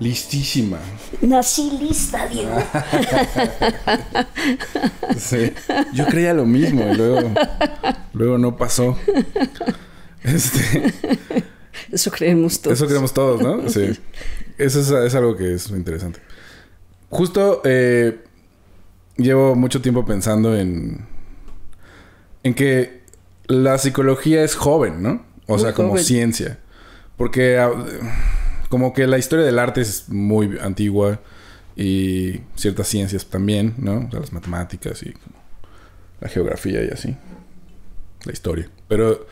Listísima. Nací lista, Diego. Sí. Yo creía lo mismo y luego no pasó. Eso creemos todos. Eso creemos todos, ¿no? Sí. Eso es algo que es interesante. Justo llevo mucho tiempo pensando en que la psicología es joven, ¿no? O sea, como ciencia. Porque como que la historia del arte es muy antigua y ciertas ciencias también, ¿no? O sea, las matemáticas y como la geografía y así. La historia. Pero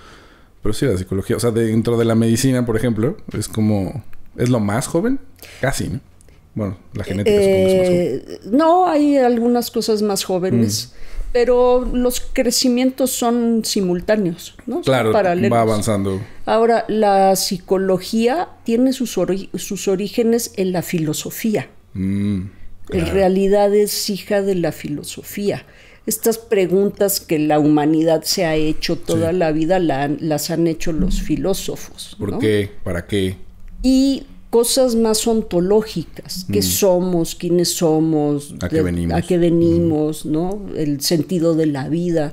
sí, la psicología, o sea, dentro de la medicina, por ejemplo, es lo más joven, casi, ¿no? Bueno, la genética supongo es más joven. No, hay algunas cosas más jóvenes, pero los crecimientos son simultáneos, ¿no? Claro, paralelos. Va avanzando. Ahora, la psicología tiene sus orígenes en la filosofía. Claro. En realidad es hija de la filosofía. Estas preguntas que la humanidad se ha hecho toda la vida las han hecho los filósofos, ¿no? ¿Por qué? ¿Para qué? Y cosas más ontológicas. ¿Qué somos? ¿Quiénes somos? ¿A qué venimos? ¿A qué venimos? ¿No? El sentido de la vida.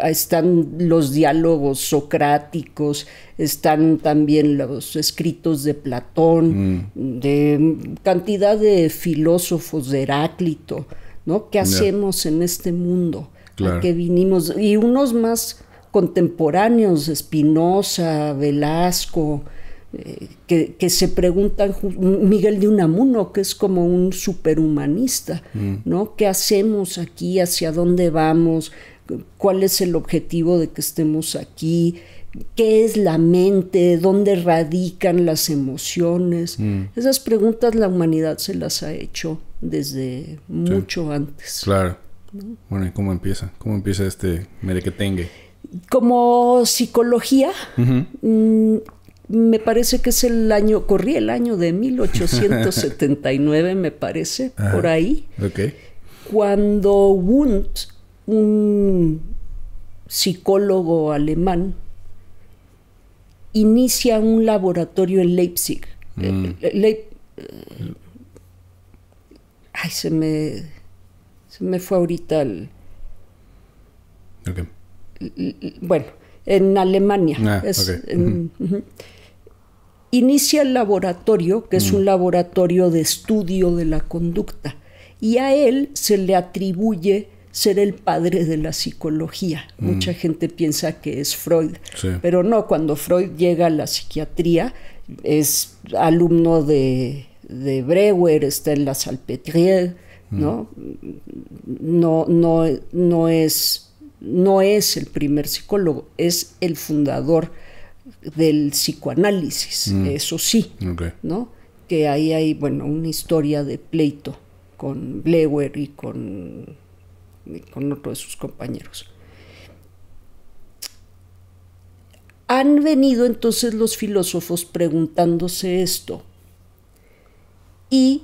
Están los diálogos socráticos, están también los escritos de Platón, de cantidad de filósofos, de Heráclito, ¿no? ¿Qué hacemos en este mundo? Claro. ¿A qué vinimos? Y unos más contemporáneos, Spinoza, Velasco, que se preguntan, Miguel de Unamuno, que es como un superhumanista, ¿no? ¿Qué hacemos aquí? ¿Hacia dónde vamos? ¿Cuál es el objetivo de que estemos aquí? ¿Qué es la mente? ¿Dónde radican las emociones? Esas preguntas la humanidad se las ha hecho desde mucho antes. Claro. ¿No? Bueno, ¿y cómo empieza? ¿Cómo empieza este merequetengue? Como psicología, me parece que es corría el año de 1879, me parece, por ahí. Okay. Cuando Wundt, un psicólogo alemán, inicia un laboratorio en Leipzig. Se me fue ahorita el... Okay. Bueno, en Alemania. Inicia el laboratorio, que es un laboratorio de estudio de la conducta, y a él se le atribuye ser el padre de la psicología. Mucha gente piensa que es Freud, pero no. Cuando Freud llega a la psiquiatría, es alumno de Breuer, está en la Salpêtrière, ¿no? No es el primer psicólogo, es el fundador del psicoanálisis, eso sí, ¿no? Que ahí hay, una historia de pleito con Breuer y con otro de sus compañeros. Han venido entonces los filósofos preguntándose esto. Y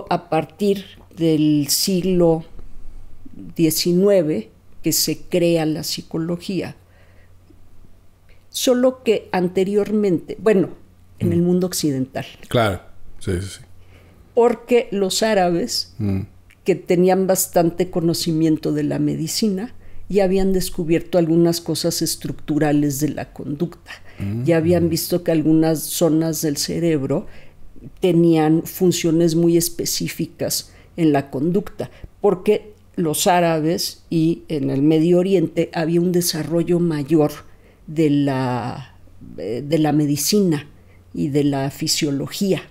a partir del siglo XIX que se crea la psicología. Solo que anteriormente, en el mundo occidental. Claro, sí. Porque los árabes, que tenían bastante conocimiento de la medicina, ya habían descubierto algunas cosas estructurales de la conducta. Ya habían visto que algunas zonas del cerebro tenían funciones muy específicas en la conducta, porque los árabes y en el Medio Oriente había un desarrollo mayor de la medicina y de la fisiología.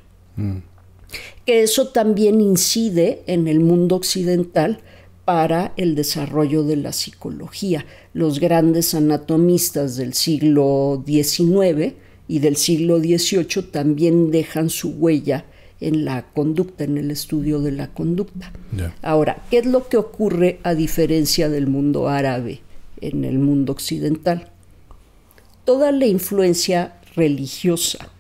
Que eso también incide en el mundo occidental para el desarrollo de la psicología. Los grandes anatomistas del siglo XIX y del siglo XVIII también dejan su huella en la conducta, en el estudio de la conducta. Ahora, ¿qué es lo que ocurre a diferencia del mundo árabe en el mundo occidental? Toda la influencia religiosa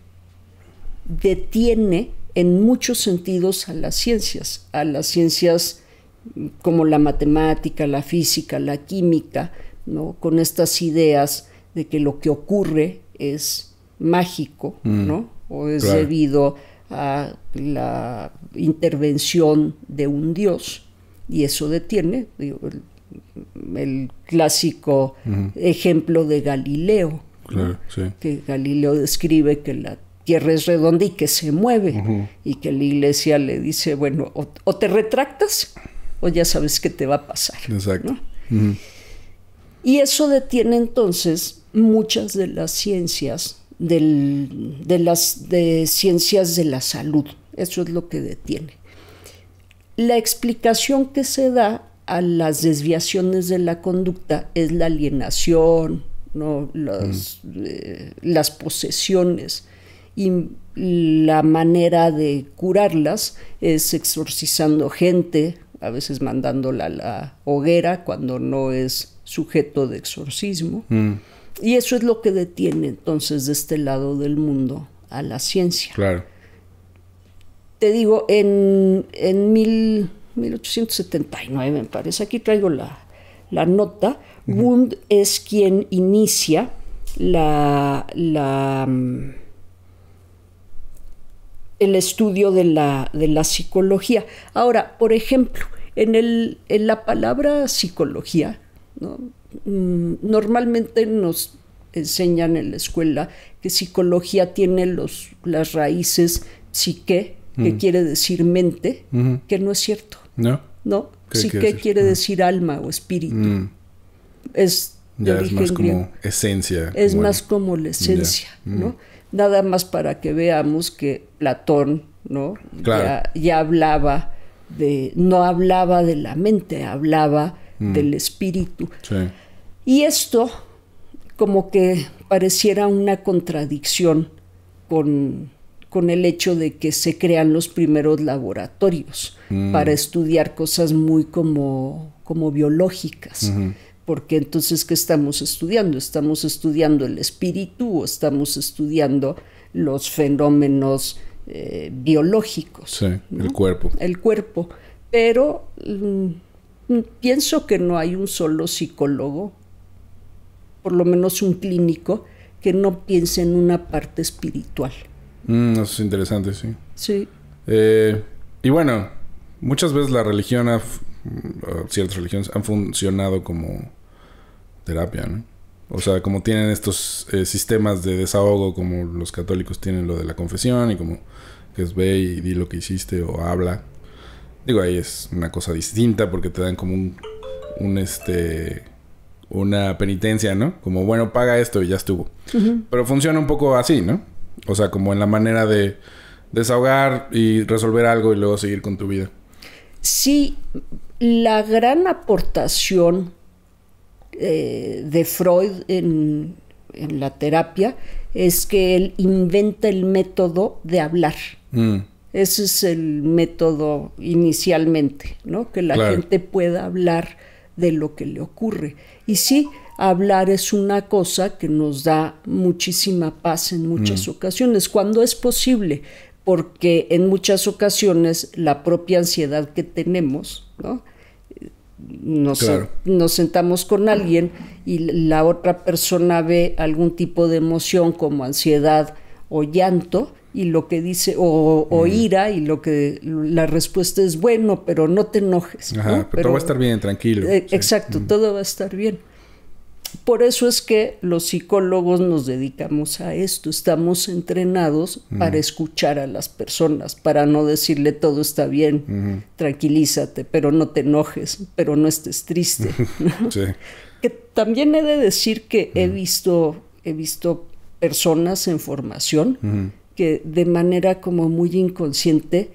detiene en muchos sentidos a las ciencias como la matemática, la física, la química, ¿no? Con estas ideas de que lo que ocurre es mágico, ¿no? o es debido a la intervención de un dios, y eso detiene, digo, el clásico ejemplo de Galileo, claro, sí. Que Galileo describe que la Tierra es redonda y que se mueve, y que la iglesia le dice, bueno, o te retractas o ya sabes qué te va a pasar. Exacto. ¿No? Y eso detiene entonces muchas de las ciencias de ciencias de la salud. Eso es lo que detiene. La explicación que se da a las desviaciones de la conducta es la alienación, ¿no? Las posesiones, y la manera de curarlas es exorcizando gente, a veces mandándola a la hoguera cuando no es sujeto de exorcismo. Y eso es lo que detiene entonces de este lado del mundo a la ciencia. Claro. Te digo, en 1879, me parece, aquí traigo la nota, Wundt es quien inicia el estudio de la psicología. Ahora, por ejemplo, en la palabra psicología, ¿no? Normalmente nos enseñan en la escuela que psicología tiene las raíces psique, que quiere decir mente, que no es cierto. ¿No? No, psique quiere decir alma o espíritu. Es más como griego. Esencia. Es más como la esencia, ¿no? Nada más para que veamos que Platón, ¿no? Claro. ya hablaba no hablaba de la mente, hablaba del espíritu. Sí. Y esto como que pareciera una contradicción con el hecho de que se crean los primeros laboratorios para estudiar cosas muy como biológicas. Porque entonces, ¿qué estamos estudiando? ¿Estamos estudiando el espíritu o estamos estudiando los fenómenos biológicos? Sí, ¿no? el cuerpo. El cuerpo. Pero pienso que no hay un solo psicólogo, por lo menos un clínico, que no piense en una parte espiritual. Eso es interesante, sí. Sí. Y bueno, muchas veces la religión, ciertas religiones han funcionado como terapia, ¿no? O sea, como tienen estos sistemas de desahogo, como los católicos tienen lo de la confesión, y como que es ve y di lo que hiciste o habla. Digo, ahí es una cosa distinta porque te dan como una penitencia, ¿no? Como, bueno, paga esto y ya estuvo. Pero funciona un poco así, ¿no? O sea, como en la manera de desahogar y resolver algo y luego seguir con tu vida. Sí, la gran aportación de Freud en la terapia es que él inventa el método de hablar. Ese es el método inicialmente, ¿no? Que la gente pueda hablar de lo que le ocurre. Y sí, hablar es una cosa que nos da muchísima paz en muchas ocasiones, cuando es posible, porque en muchas ocasiones la propia ansiedad que tenemos, ¿no? Nos sentamos con alguien y la otra persona ve algún tipo de emoción como ansiedad o llanto, y lo que dice, o ira, y la respuesta es, bueno, pero no te enojes. Ajá, ¿no? pero todo va a estar bien, tranquilo. Exacto, todo va a estar bien. Por eso es que los psicólogos nos dedicamos a esto, estamos entrenados para escuchar a las personas, para no decirle todo está bien, tranquilízate, pero no te enojes, pero no estés triste. ¿No? Sí. Que también he de decir que he visto personas en formación que de manera como muy inconsciente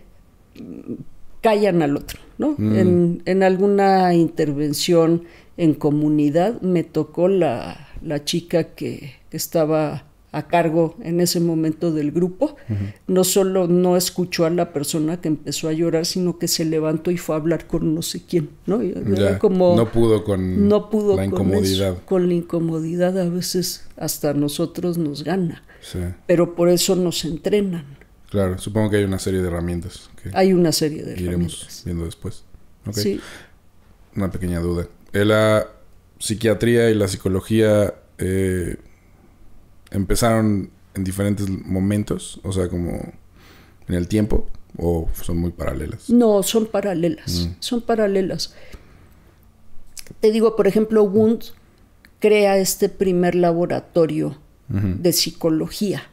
callan al otro, ¿no? En alguna intervención en comunidad me tocó la chica que estaba a cargo en ese momento del grupo. No solo no escuchó a la persona que empezó a llorar, sino que se levantó y fue a hablar con no sé quién, ¿no? Como, no pudo con la incomodidad. Con la incomodidad a veces hasta a nosotros nos gana. Sí. Pero por eso nos entrenan. Claro, supongo que hay una serie de herramientas. Hay una serie de iremos herramientas. viendo después. Okay. Sí. Una pequeña duda. La psiquiatría y la psicología empezaron en diferentes momentos? O sea, como en el tiempo, ¿o son muy paralelas? No, son paralelas. Son paralelas. Te digo, por ejemplo, Wundt crea este primer laboratorio de psicología.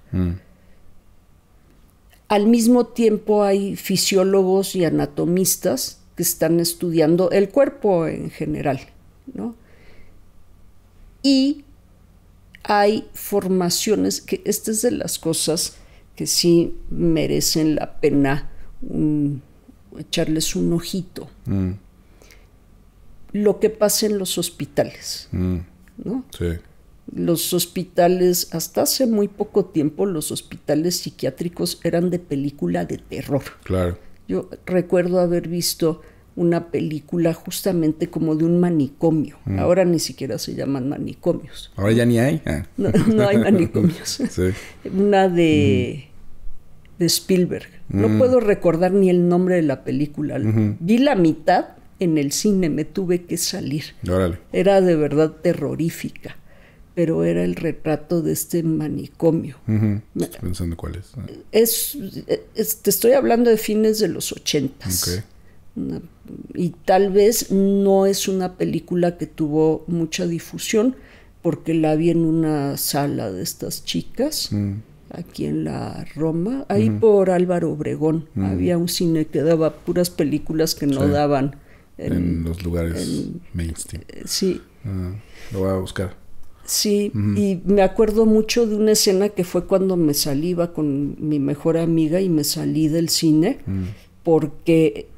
Al mismo tiempo hay fisiólogos y anatomistas que están estudiando el cuerpo en general, ¿no? Y hay formaciones, que esta es de las cosas que sí merecen la pena echarles un ojito. Lo que pasa en los hospitales, ¿no? Sí. Los hospitales, hasta hace muy poco tiempo, los hospitales psiquiátricos eran de película de terror. Claro. Yo recuerdo haber visto una película justamente como de un manicomio. Ahora ni siquiera se llaman manicomios. ¿Ahora ya ni hay? No hay manicomios. Sí. Una de Spielberg. No puedo recordar ni el nombre de la película. Vi la mitad en el cine, me tuve que salir. Órale. Era de verdad terrorífica, pero era el retrato de este manicomio. Estoy pensando cuál es. Te estoy hablando de fines de los 80s. Okay. Y tal vez no es una película que tuvo mucha difusión, porque la vi en una sala de estas chicas, aquí en la Roma, ahí por Álvaro Obregón. Había un cine que daba puras películas que no daban en los lugares mainstream. Sí. Lo voy a buscar. Sí, y me acuerdo mucho de una escena que fue cuando me salí, iba con mi mejor amiga y me salí del cine, porque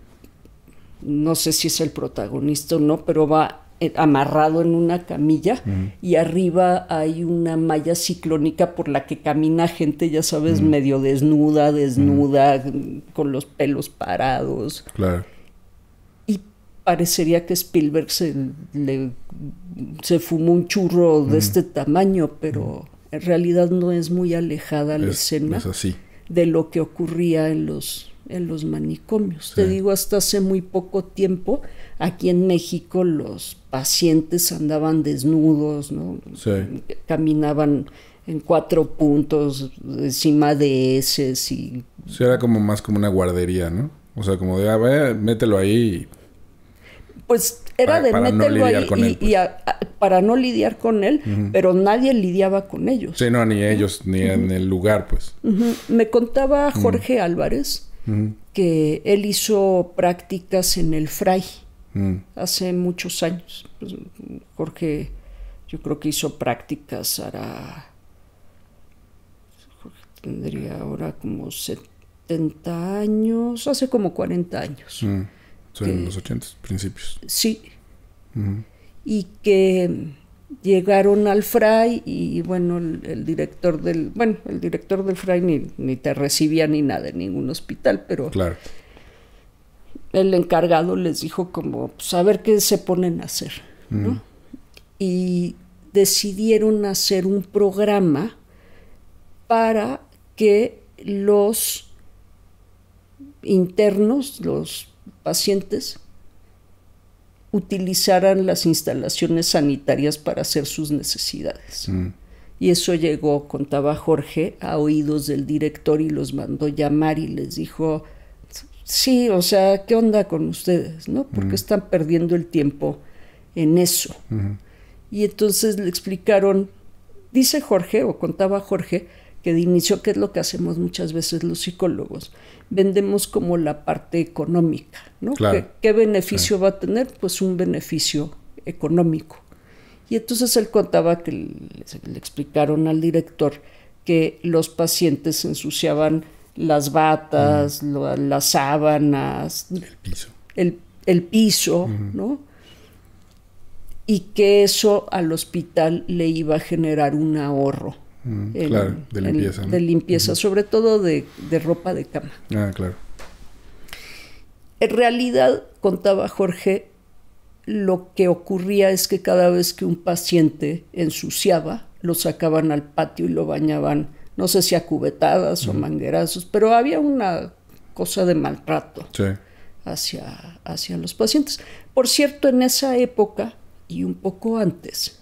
no sé si es el protagonista o no, pero va amarrado en una camilla y arriba hay una malla ciclónica por la que camina gente, ya sabes, medio desnuda, con los pelos parados. Claro. Y parecería que Spielberg se fumó un churro de este tamaño, pero en realidad no es muy alejada la escena de lo que ocurría en los manicomios. Sí. Te digo, hasta hace muy poco tiempo, aquí en México los pacientes andaban desnudos, ¿no? Sí. Caminaban en 4 puntos, encima de heces y... Sí, era como más como una guardería, ¿no? O sea, como de, mételo ahí. Pues era de mételo ahí para no lidiar con él, pero nadie lidiaba con ellos. Sí, no, ni ellos, ni en el lugar, pues. Me contaba Jorge Álvarez que él hizo prácticas en el Fray hace muchos años. Pues, Jorge, yo creo que hizo prácticas tendría ahora como 70 años, hace como 40 años. Son en los 80, principios. Sí. Y que llegaron al Fray y bueno, el director del Fray ni te recibía ni nada en ningún hospital, pero claro. El encargado les dijo como, pues a ver qué se ponen a hacer, ¿no? Y decidieron hacer un programa para que los internos, los pacientes, utilizaran las instalaciones sanitarias para hacer sus necesidades. Y eso llegó, contaba Jorge, a oídos del director y los mandó llamar y les dijo, sí, o sea, ¿qué onda con ustedes? ¿No? Porque están perdiendo el tiempo en eso. Y entonces le explicaron, dice Jorge, o contaba Jorge, que de inicio, ¿qué es lo que hacemos muchas veces los psicólogos? Vendemos como la parte económica, ¿no? Claro. ¿Qué beneficio va a tener? Pues un beneficio económico. Y entonces él contaba que le explicaron al director que los pacientes se ensuciaban las batas, las sábanas, el piso, ¿no? Y que eso al hospital le iba a generar un ahorro. Claro, de limpieza. De limpieza, sobre todo de ropa de cama. Claro. En realidad, contaba Jorge, lo que ocurría es que cada vez que un paciente ensuciaba, lo sacaban al patio y lo bañaban, no sé si a cubetadas o manguerazos, pero había una cosa de maltrato hacia los pacientes. Por cierto, en esa época y un poco antes,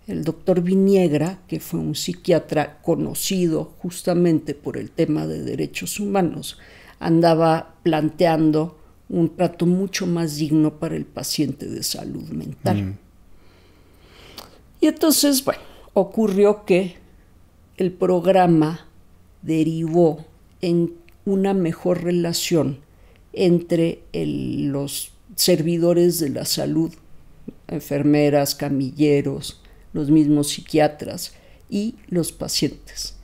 el doctor Viniegra, que fue un psiquiatra conocido justamente por el tema de derechos humanos, andaba planteando un trato mucho más digno para el paciente de salud mental. Y entonces, bueno, ocurrió que el programa derivó en una mejor relación entre los servidores de la salud, enfermeras, camilleros, los mismos psiquiatras y los pacientes.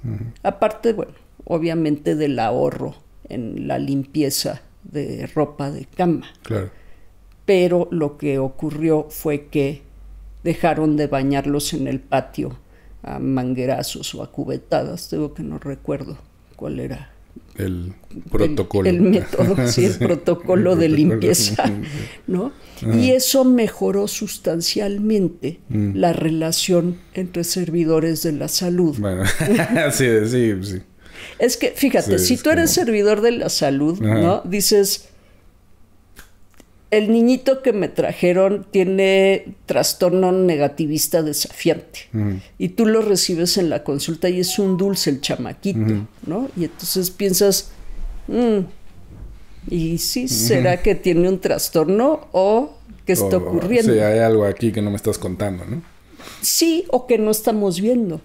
Aparte, bueno, obviamente del ahorro en la limpieza de ropa de cama. Claro. Pero lo que ocurrió fue que dejaron de bañarlos en el patio a manguerazos o a cubetadas. Digo que no recuerdo cuál era el protocolo. El método, sí, el protocolo de limpieza, ¿no? Y eso mejoró sustancialmente la relación entre servidores de la salud. Bueno, sí. Es que, fíjate, sí, si tú eres servidor de la salud, ¿no? Dices, el niñito que me trajeron tiene trastorno negativista desafiante. Y tú lo recibes en la consulta y es un dulce el chamaquito, ¿no? Y entonces piensas, ¿y sí será que tiene un trastorno o qué está ocurriendo? Sí, hay algo aquí que no me estás contando, ¿no? Sí, o que no estamos viendo,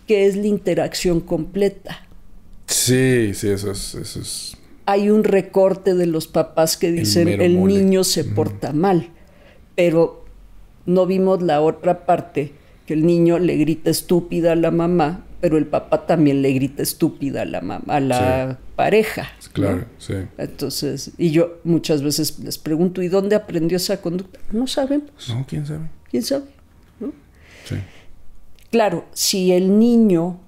que es la interacción completa. Sí, eso es... Hay un recorte de los papás que dicen el niño se porta mal, pero no vimos la otra parte, que el niño le grita estúpida a la mamá, pero el papá también le grita estúpida a la mamá, a la pareja. Claro, ¿no? sí. Entonces, y yo muchas veces les pregunto, ¿y dónde aprendió esa conducta? No sabemos. No, ¿quién sabe? ¿Quién sabe? ¿No? Sí. Claro, si el niño,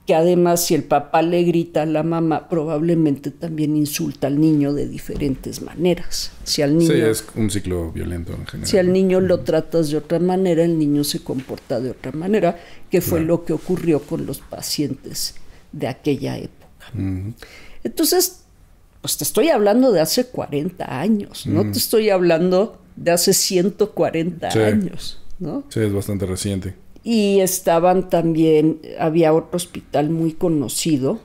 que además si el papá le grita a la mamá, probablemente también insulta al niño de diferentes maneras. Si al niño, sí, es un ciclo violento en general. Si al niño lo tratas de otra manera, el niño se comporta de otra manera, que fue lo que ocurrió con los pacientes de aquella época. Entonces, pues te estoy hablando de hace 40 años, no te estoy hablando de hace 140 años, ¿no? Sí, es bastante reciente. Y estaban también, había otro hospital muy conocido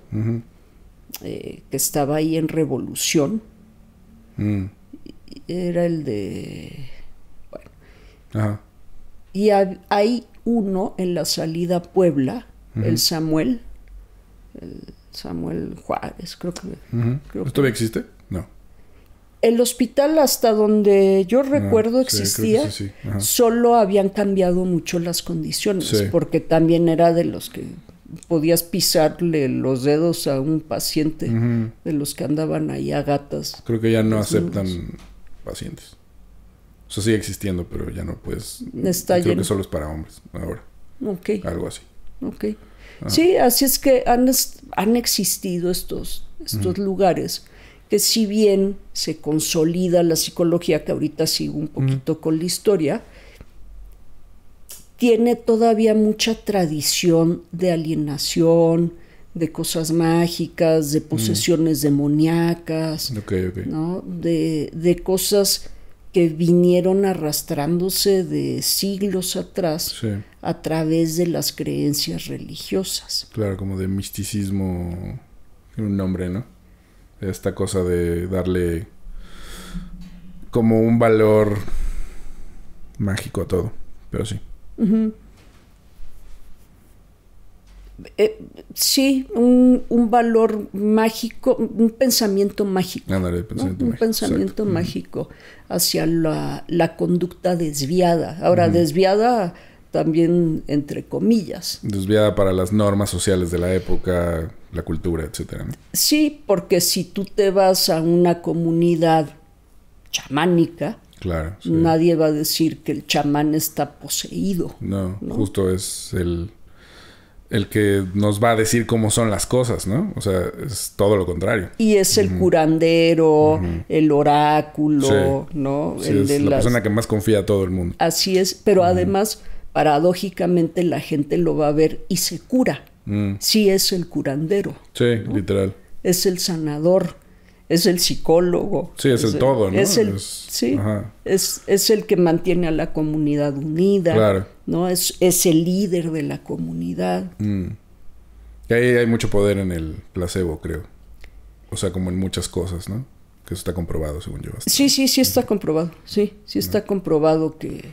que estaba ahí en Revolución. Era el de... Bueno. Y hay uno en la salida a Puebla, el Samuel Juárez, creo que... ¿Esto todavía existe? No. El hospital, hasta donde yo recuerdo existía, solo habían cambiado mucho las condiciones, porque también era de los que podías pisarle los dedos a un paciente, de los que andaban ahí a gatas. Creo que ya no aceptan pacientes. O sea, sigue existiendo, pero ya no puedes... Creo que solo es para hombres ahora. Algo así. Sí, así es que han existido estos lugares que si bien se consolida la psicología, que ahorita sigo un poquito con la historia, tiene todavía mucha tradición de alienación, de cosas mágicas, de posesiones demoníacas, ¿no? De cosas que vinieron arrastrándose de siglos atrás a través de las creencias religiosas. Claro, como de misticismo, un nombre, ¿no? Esta cosa de darle como un valor mágico a todo, pero sí. Sí, un valor mágico, un pensamiento mágico. Pensamiento mágico hacia la conducta desviada. Ahora, desviada también entre comillas. Desviada para las normas sociales de la época, la cultura, etcétera, ¿no? Sí, porque si tú te vas a una comunidad chamánica, nadie va a decir que el chamán está poseído. No, justo es el que nos va a decir cómo son las cosas, ¿no? O sea, es todo lo contrario. Y es el curandero, el oráculo, ¿no? Sí, es la persona que más confía a todo el mundo. Así es, pero además, paradójicamente, la gente lo va a ver y se cura. Sí, es el curandero. Sí, ¿no? Literal. Es el sanador, es el psicólogo. Sí, es el todo, ¿no? Es el que mantiene a la comunidad unida. Claro. ¿no? Es el líder de la comunidad. Y ahí hay mucho poder en el placebo, creo. O sea, como en muchas cosas, ¿no? Que eso está comprobado, según yo. Sí está comprobado. Sí está comprobado que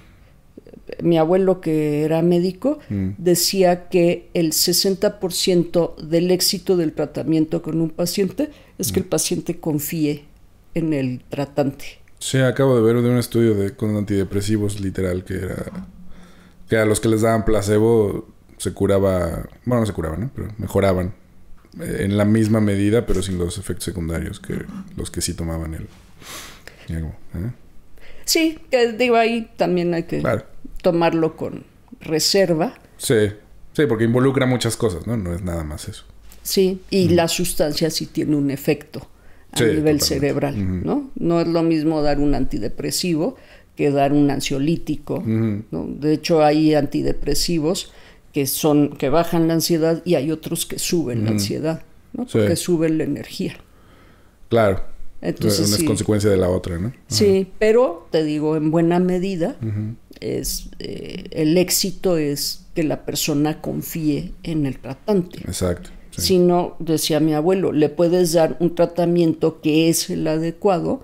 mi abuelo, que era médico, decía que el 60% del éxito del tratamiento con un paciente es que el paciente confíe en el tratante. Sí, acabo de ver de un estudio con antidepresivos, literal, que a los que les daban placebo se curaba... Bueno, no se curaban, ¿no? Pero mejoraban en la misma medida, pero sin los efectos secundarios que los que sí tomaban el... Sí, que digo, ahí también hay que tomarlo con reserva. Sí, porque involucra muchas cosas, ¿no? No es nada más eso. Sí, y la sustancia sí tiene un efecto a nivel cerebral, ¿no? No es lo mismo dar un antidepresivo que dar un ansiolítico, ¿no? De hecho, hay antidepresivos que bajan la ansiedad y hay otros que suben la ansiedad, ¿no? Porque suben la energía. Claro. Entonces, una es consecuencia de la otra, ¿no? Sí, pero te digo, en buena medida el éxito es que la persona confíe en el tratante. Exacto. Sí. Si no, decía mi abuelo, le puedes dar un tratamiento que es el adecuado,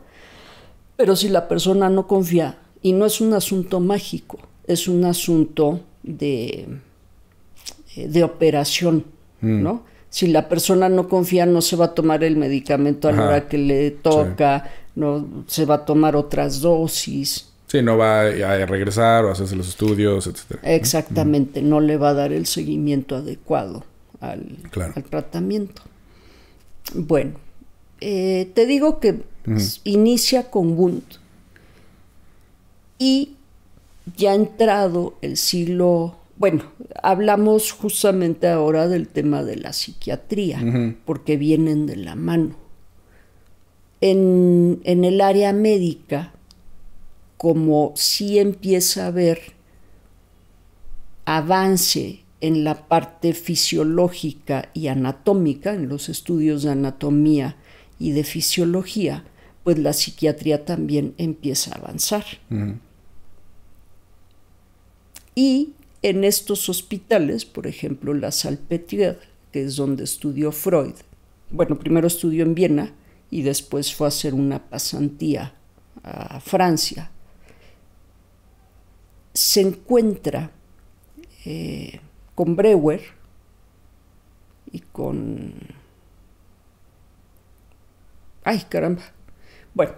pero si la persona no confía, y no es un asunto mágico, es un asunto de operación, ¿no? Si la persona no confía, no se va a tomar el medicamento a la hora que le toca, no se va a tomar otras dosis. Sí, no va a regresar o a hacerse los estudios, etcétera. Exactamente, no le va a dar el seguimiento adecuado al tratamiento. Bueno, te digo que inicia con Wundt y ya ha entrado el siglo... Bueno, hablamos justamente ahora del tema de la psiquiatría, porque vienen de la mano. En el área médica, como sí empieza a haber avance en la parte fisiológica y anatómica, en los estudios de anatomía y de fisiología, pues la psiquiatría también empieza a avanzar. Y en estos hospitales, por ejemplo, la Salpêtrière, que es donde estudió Freud, bueno, primero estudió en Viena y después fue a hacer una pasantía a Francia, se encuentra con Breuer y con... ¡Ay, caramba! Bueno,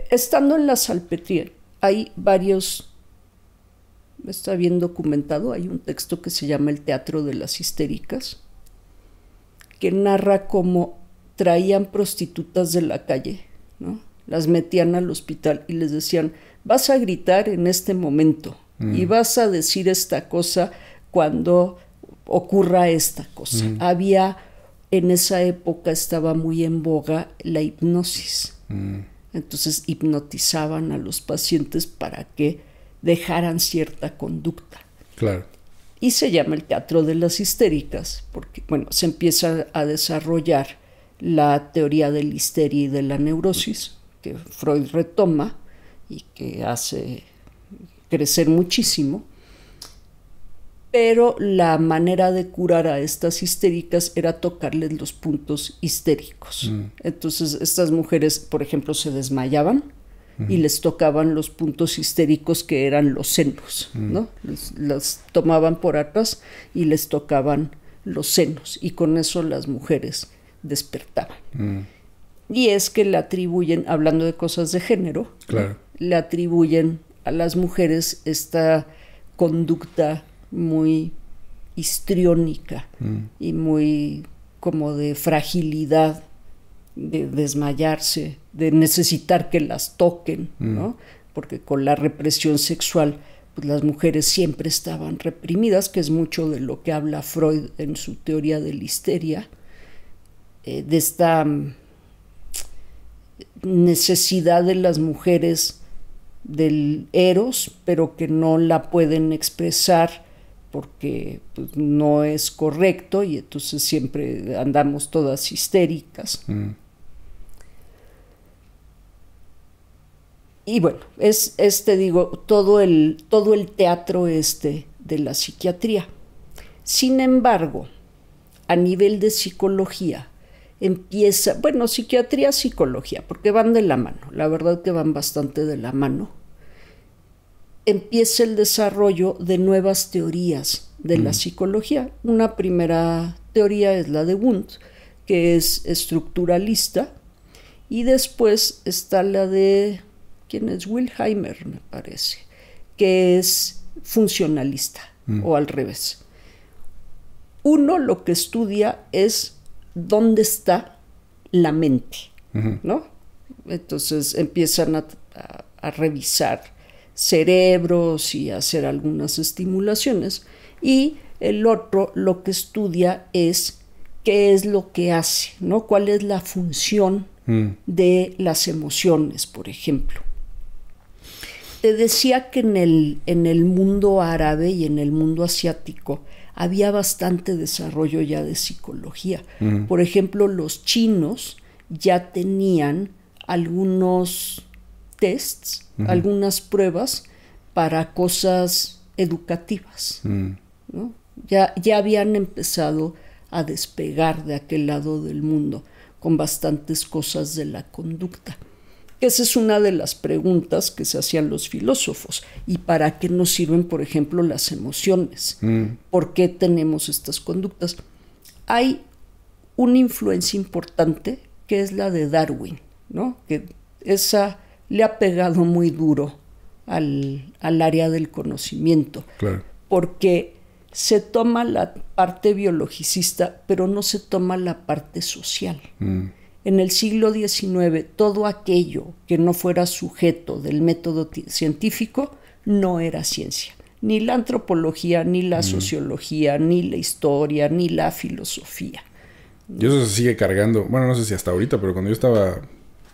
estando en la Salpêtrière, hay varios... Está bien documentado, hay un texto que se llama El Teatro de las Histéricas, que narra cómo traían prostitutas de la calle, ¿no? Las metían al hospital y les decían, vas a gritar en este momento y vas a decir esta cosa cuando ocurra esta cosa. Había, en esa época estaba muy en boga la hipnosis. Entonces hipnotizaban a los pacientes para que dejaran cierta conducta. Claro. Y se llama el teatro de las histéricas, porque, bueno, se empieza a desarrollar la teoría de la histeria y de la neurosis, que Freud retoma y que hace crecer muchísimo, pero la manera de curar a estas histéricas era tocarles los puntos histéricos. Entonces, estas mujeres, por ejemplo, se desmayaban y les tocaban los puntos histéricos que eran los senos, ¿no? Las tomaban por atrás y les tocaban los senos, y con eso las mujeres despertaban. Y es que le atribuyen, hablando de cosas de género, claro, le atribuyen a las mujeres esta conducta muy histriónica y muy como de fragilidad, de desmayarse, de necesitar que las toquen, ¿no? Porque con la represión sexual, pues las mujeres siempre estaban reprimidas, que es mucho de lo que habla Freud en su teoría de la histeria, de esta necesidad de las mujeres del eros, pero que no la pueden expresar porque pues, no es correcto, y entonces siempre andamos todas histéricas. Y bueno, te digo, todo el teatro de la psiquiatría. Sin embargo, a nivel de psicología, psiquiatría, psicología, porque van de la mano, la verdad que van bastante de la mano, empieza el desarrollo de nuevas teorías de la psicología. Una primera teoría es la de Wundt, que es estructuralista, y después está la de, ¿quién es? Wilheimer, me parece, que es funcionalista, o al revés. Uno lo que estudia es dónde está la mente, ¿no? Entonces empiezan a revisar cerebros y a hacer algunas estimulaciones, y el otro lo que estudia es qué es lo que hace, ¿no? ¿Cuál es la función de las emociones, por ejemplo? Te decía que en el mundo árabe y en el mundo asiático había bastante desarrollo ya de psicología. Por ejemplo, los chinos ya tenían algunos tests, algunas pruebas para cosas educativas, ¿no? Ya habían empezado a despegar de aquel lado del mundo con bastantes cosas de la conducta. Esa es una de las preguntas que se hacían los filósofos. ¿Y para qué nos sirven, por ejemplo, las emociones? ¿Por qué tenemos estas conductas? Hay una influencia importante que es la de Darwin, ¿no? Que esa le ha pegado muy duro al área del conocimiento. Claro. Porque se toma la parte biologicista, pero no se toma la parte social. En el siglo XIX, todo aquello que no fuera sujeto del método científico no era ciencia. Ni la antropología, ni la sociología, ni la historia, ni la filosofía. Y eso se sigue cargando. Bueno, no sé si hasta ahorita, pero cuando yo estaba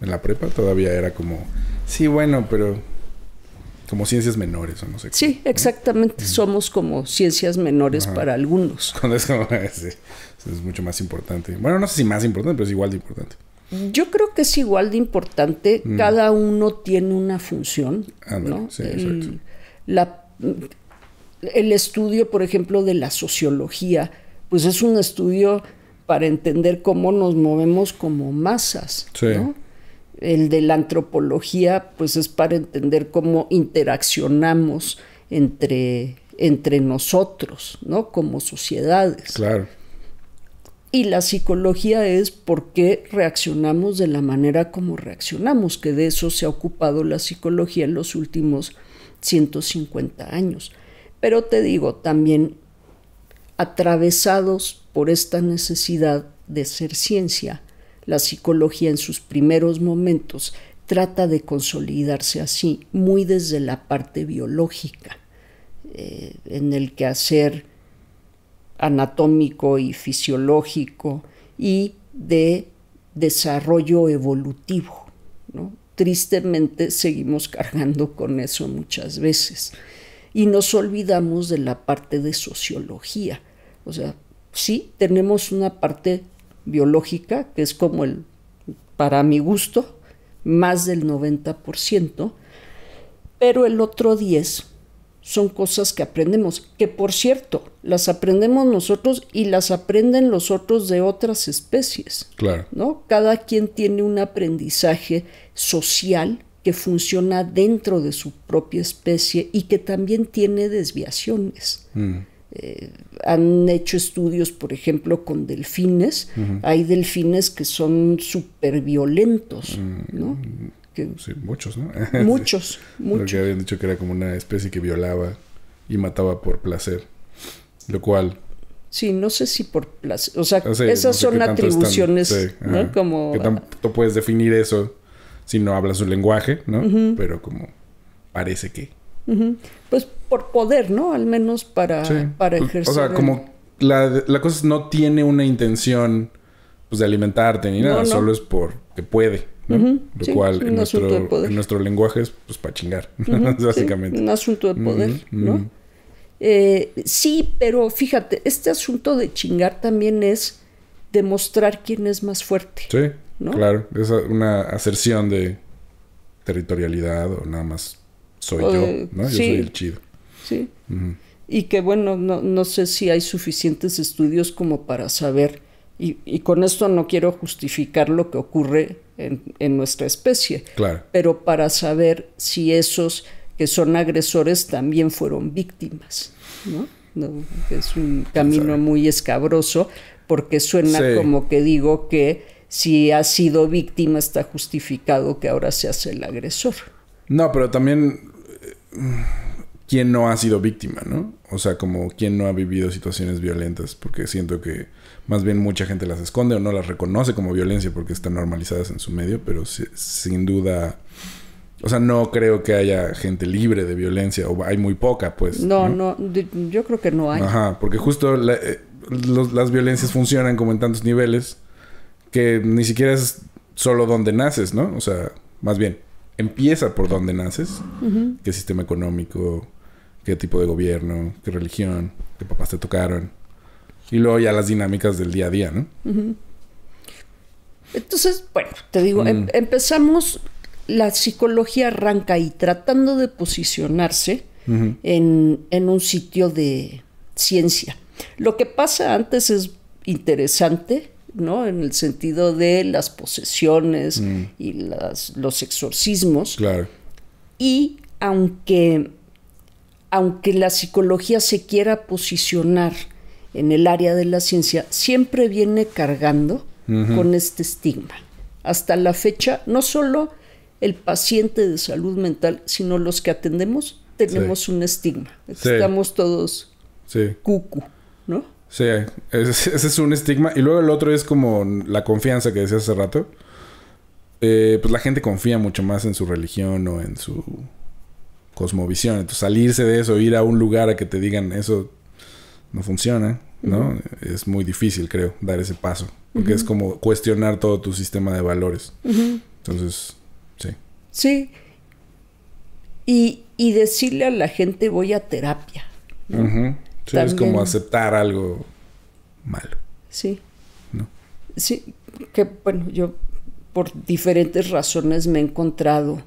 en la prepa todavía era como... Sí, bueno, pero... como ciencias menores o no sé. Sí, exactamente. Somos como ciencias menores para algunos. Cuando es como... es mucho más importante. Bueno, no sé si más importante, pero es igual de importante. Yo creo que es igual de importante. Cada uno tiene una función. Ándale, ¿no? Sí, exacto. El estudio, por ejemplo, de la sociología, pues es un estudio para entender cómo nos movemos como masas, Sí. ¿no? El de la antropología, pues es para entender cómo interaccionamos entre nosotros, ¿no? Como sociedades. Claro. Y la psicología es por qué reaccionamos de la manera como reaccionamos, que de eso se ha ocupado la psicología en los últimos 150 años. Pero te digo, también atravesados por esta necesidad de ser ciencia, la psicología en sus primeros momentos trata de consolidarse así, muy desde la parte biológica, en el quehacer anatómico y fisiológico y de desarrollo evolutivo, ¿no? Tristemente seguimos cargando con eso muchas veces y nos olvidamos de la parte de sociología. O sea, sí tenemos una parte biológica que es como para mi gusto, más del 90%, pero el otro 10% son cosas que aprendemos, que por cierto, las aprendemos nosotros y las aprenden los otros de otras especies. Claro. ¿No? Cada quien tiene un aprendizaje social que funciona dentro de su propia especie y que también tiene desviaciones. Han hecho estudios, por ejemplo, con delfines. Hay delfines que son súper violentos, ¿no? Sí, muchos, ¿no? Muchos. Porque habían dicho que era como una especie que violaba y mataba por placer. Lo cual... Sí, no sé si por placer. O sea, esas no sé son atribuciones, ¿no? Como... Que tanto puedes definir eso si no hablas su lenguaje, ¿no? Pero como parece que... Pues por poder, ¿no? Al menos para ejercer. O sea, como la cosa no tiene una intención pues, de alimentarte ni nada. Solo es porque puede, ¿no? Lo cual en nuestro lenguaje es pues para chingar, básicamente. Sí, un asunto de poder, ¿no? Sí, pero fíjate, este asunto de chingar también es demostrar quién es más fuerte. Sí, ¿no? claro. Es una aserción de territorialidad o nada más soy yo, ¿no? Yo sí, soy el chido. Sí. Y que bueno, no sé si hay suficientes estudios como para saber, y con esto no quiero justificar lo que ocurre en nuestra especie, Claro. pero para saber si esos que son agresores también fueron víctimas, ¿no? Es un camino muy escabroso, porque suena como que digo que si ha sido víctima está justificado que ahora se hace el agresor. No, pero también quién no ha sido víctima, ¿no? O sea, como quién no ha vivido situaciones violentas, porque siento que más bien mucha gente las esconde o no las reconoce como violencia porque están normalizadas en su medio, pero sin duda, o sea, no creo que haya gente libre de violencia, o hay muy poca, pues. No, yo creo que no hay. Ajá, porque justo las violencias funcionan como en tantos niveles que ni siquiera es solo donde naces, ¿no? O sea, más bien, empieza por donde naces, qué sistema económico, qué tipo de gobierno, qué religión, qué papás te tocaron, y luego ya las dinámicas del día a día, ¿no? Entonces, bueno, te digo, empezamos, la psicología arranca ahí tratando de posicionarse en un sitio de ciencia. Lo que pasa antes es interesante, ¿no? En el sentido de las posesiones y los exorcismos. Claro. Y aunque la psicología se quiera posicionar en el área de la ciencia, siempre viene cargando con este estigma. Hasta la fecha, no solo el paciente de salud mental, sino los que atendemos, tenemos un estigma. Estamos todos cucu, ¿no? Sí, ese es un estigma. Y luego el otro es como la confianza que decías hace rato. Pues la gente confía mucho más en su religión o en su cosmovisión. Entonces salirse de eso, ir a un lugar a que te digan eso no funciona, ¿no? Es muy difícil, creo, dar ese paso. Porque es como cuestionar todo tu sistema de valores. Entonces, sí. Sí. Y decirle a la gente voy a terapia, ¿no? Sí, es como aceptar algo malo. Sí. ¿No? Sí, que bueno, yo por diferentes razones me he encontrado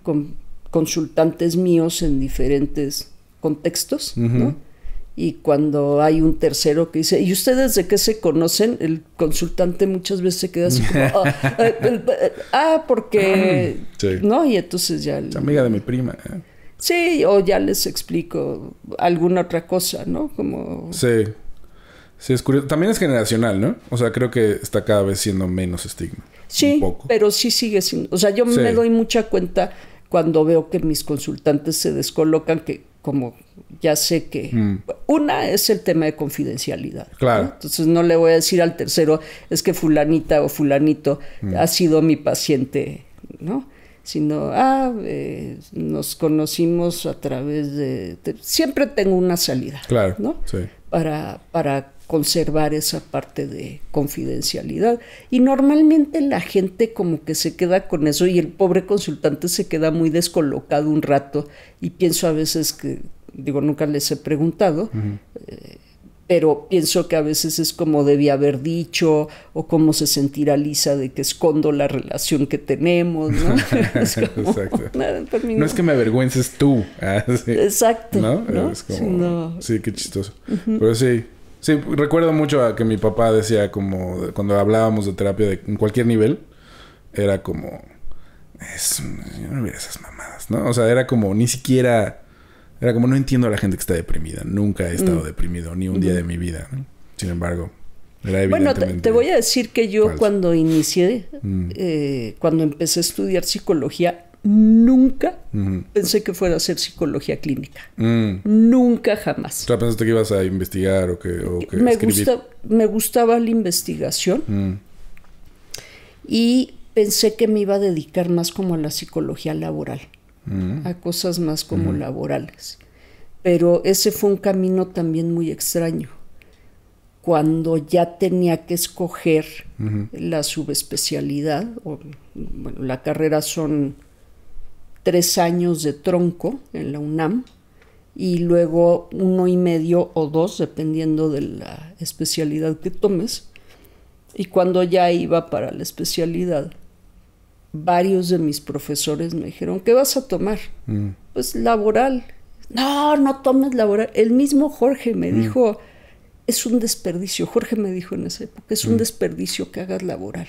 con consultantes míos en diferentes contextos, ¿no? Y cuando hay un tercero que dice, ¿y ustedes de qué se conocen? El consultante muchas veces se queda así como, porque... Sí. ¿no? Y entonces ya... Es amiga de mi prima. Sí, o ya les explico alguna otra cosa, ¿no? Como... Sí. Sí, es curioso. También es generacional, ¿no? O sea, creo que está cada vez siendo menos estigma. Sí, pero sí sigue siendo... O sea, yo me doy mucha cuenta cuando veo que mis consultantes se descolocan, que como ya sé que... Una es el tema de confidencialidad. Claro. ¿no? Entonces no le voy a decir al tercero, es que fulanita o fulanito ha sido mi paciente, ¿no? Sino, nos conocimos a través de... Siempre tengo una salida, claro, ¿no? Sí. Para conservar esa parte de confidencialidad. Y normalmente la gente como que se queda con eso y el pobre consultante se queda muy descolocado un rato y pienso a veces que, digo, nunca les he preguntado, pero pienso que a veces es como debía haber dicho o cómo se sentirá Lisa de que escondo la relación que tenemos, ¿no? Es como, exacto. No es que me avergüences tú. Sí. Exacto. ¿No? Es como... Sí, qué chistoso. Pero sí, recuerdo mucho a que mi papá decía como... Cuando hablábamos de terapia en cualquier nivel, era como... yo no mira esas mamadas, ¿no? O sea, era como ni siquiera... Era como, no entiendo a la gente que está deprimida. Nunca he estado deprimido, ni un día de mi vida, ¿no? Sin embargo, era evidentemente... Bueno, te voy a decir que yo cuando inicié, cuando empecé a estudiar psicología, nunca pensé que fuera a hacer psicología clínica. Nunca, jamás. ¿Tú pensaste que ibas a investigar o que escribir? Me gustaba la investigación y pensé que me iba a dedicar más como a la psicología laboral. A cosas más como laborales. Pero ese fue un camino también muy extraño. Cuando ya tenía que escoger la subespecialidad, bueno, la carrera son 3 años de tronco en la UNAM y luego 1.5 o 2, dependiendo de la especialidad que tomes. Y cuando ya iba para la especialidad, varios de mis profesores me dijeron, ¿qué vas a tomar? Pues laboral. No tomes laboral. El mismo Jorge me dijo, es un desperdicio. Jorge me dijo en esa época, es un desperdicio que hagas laboral.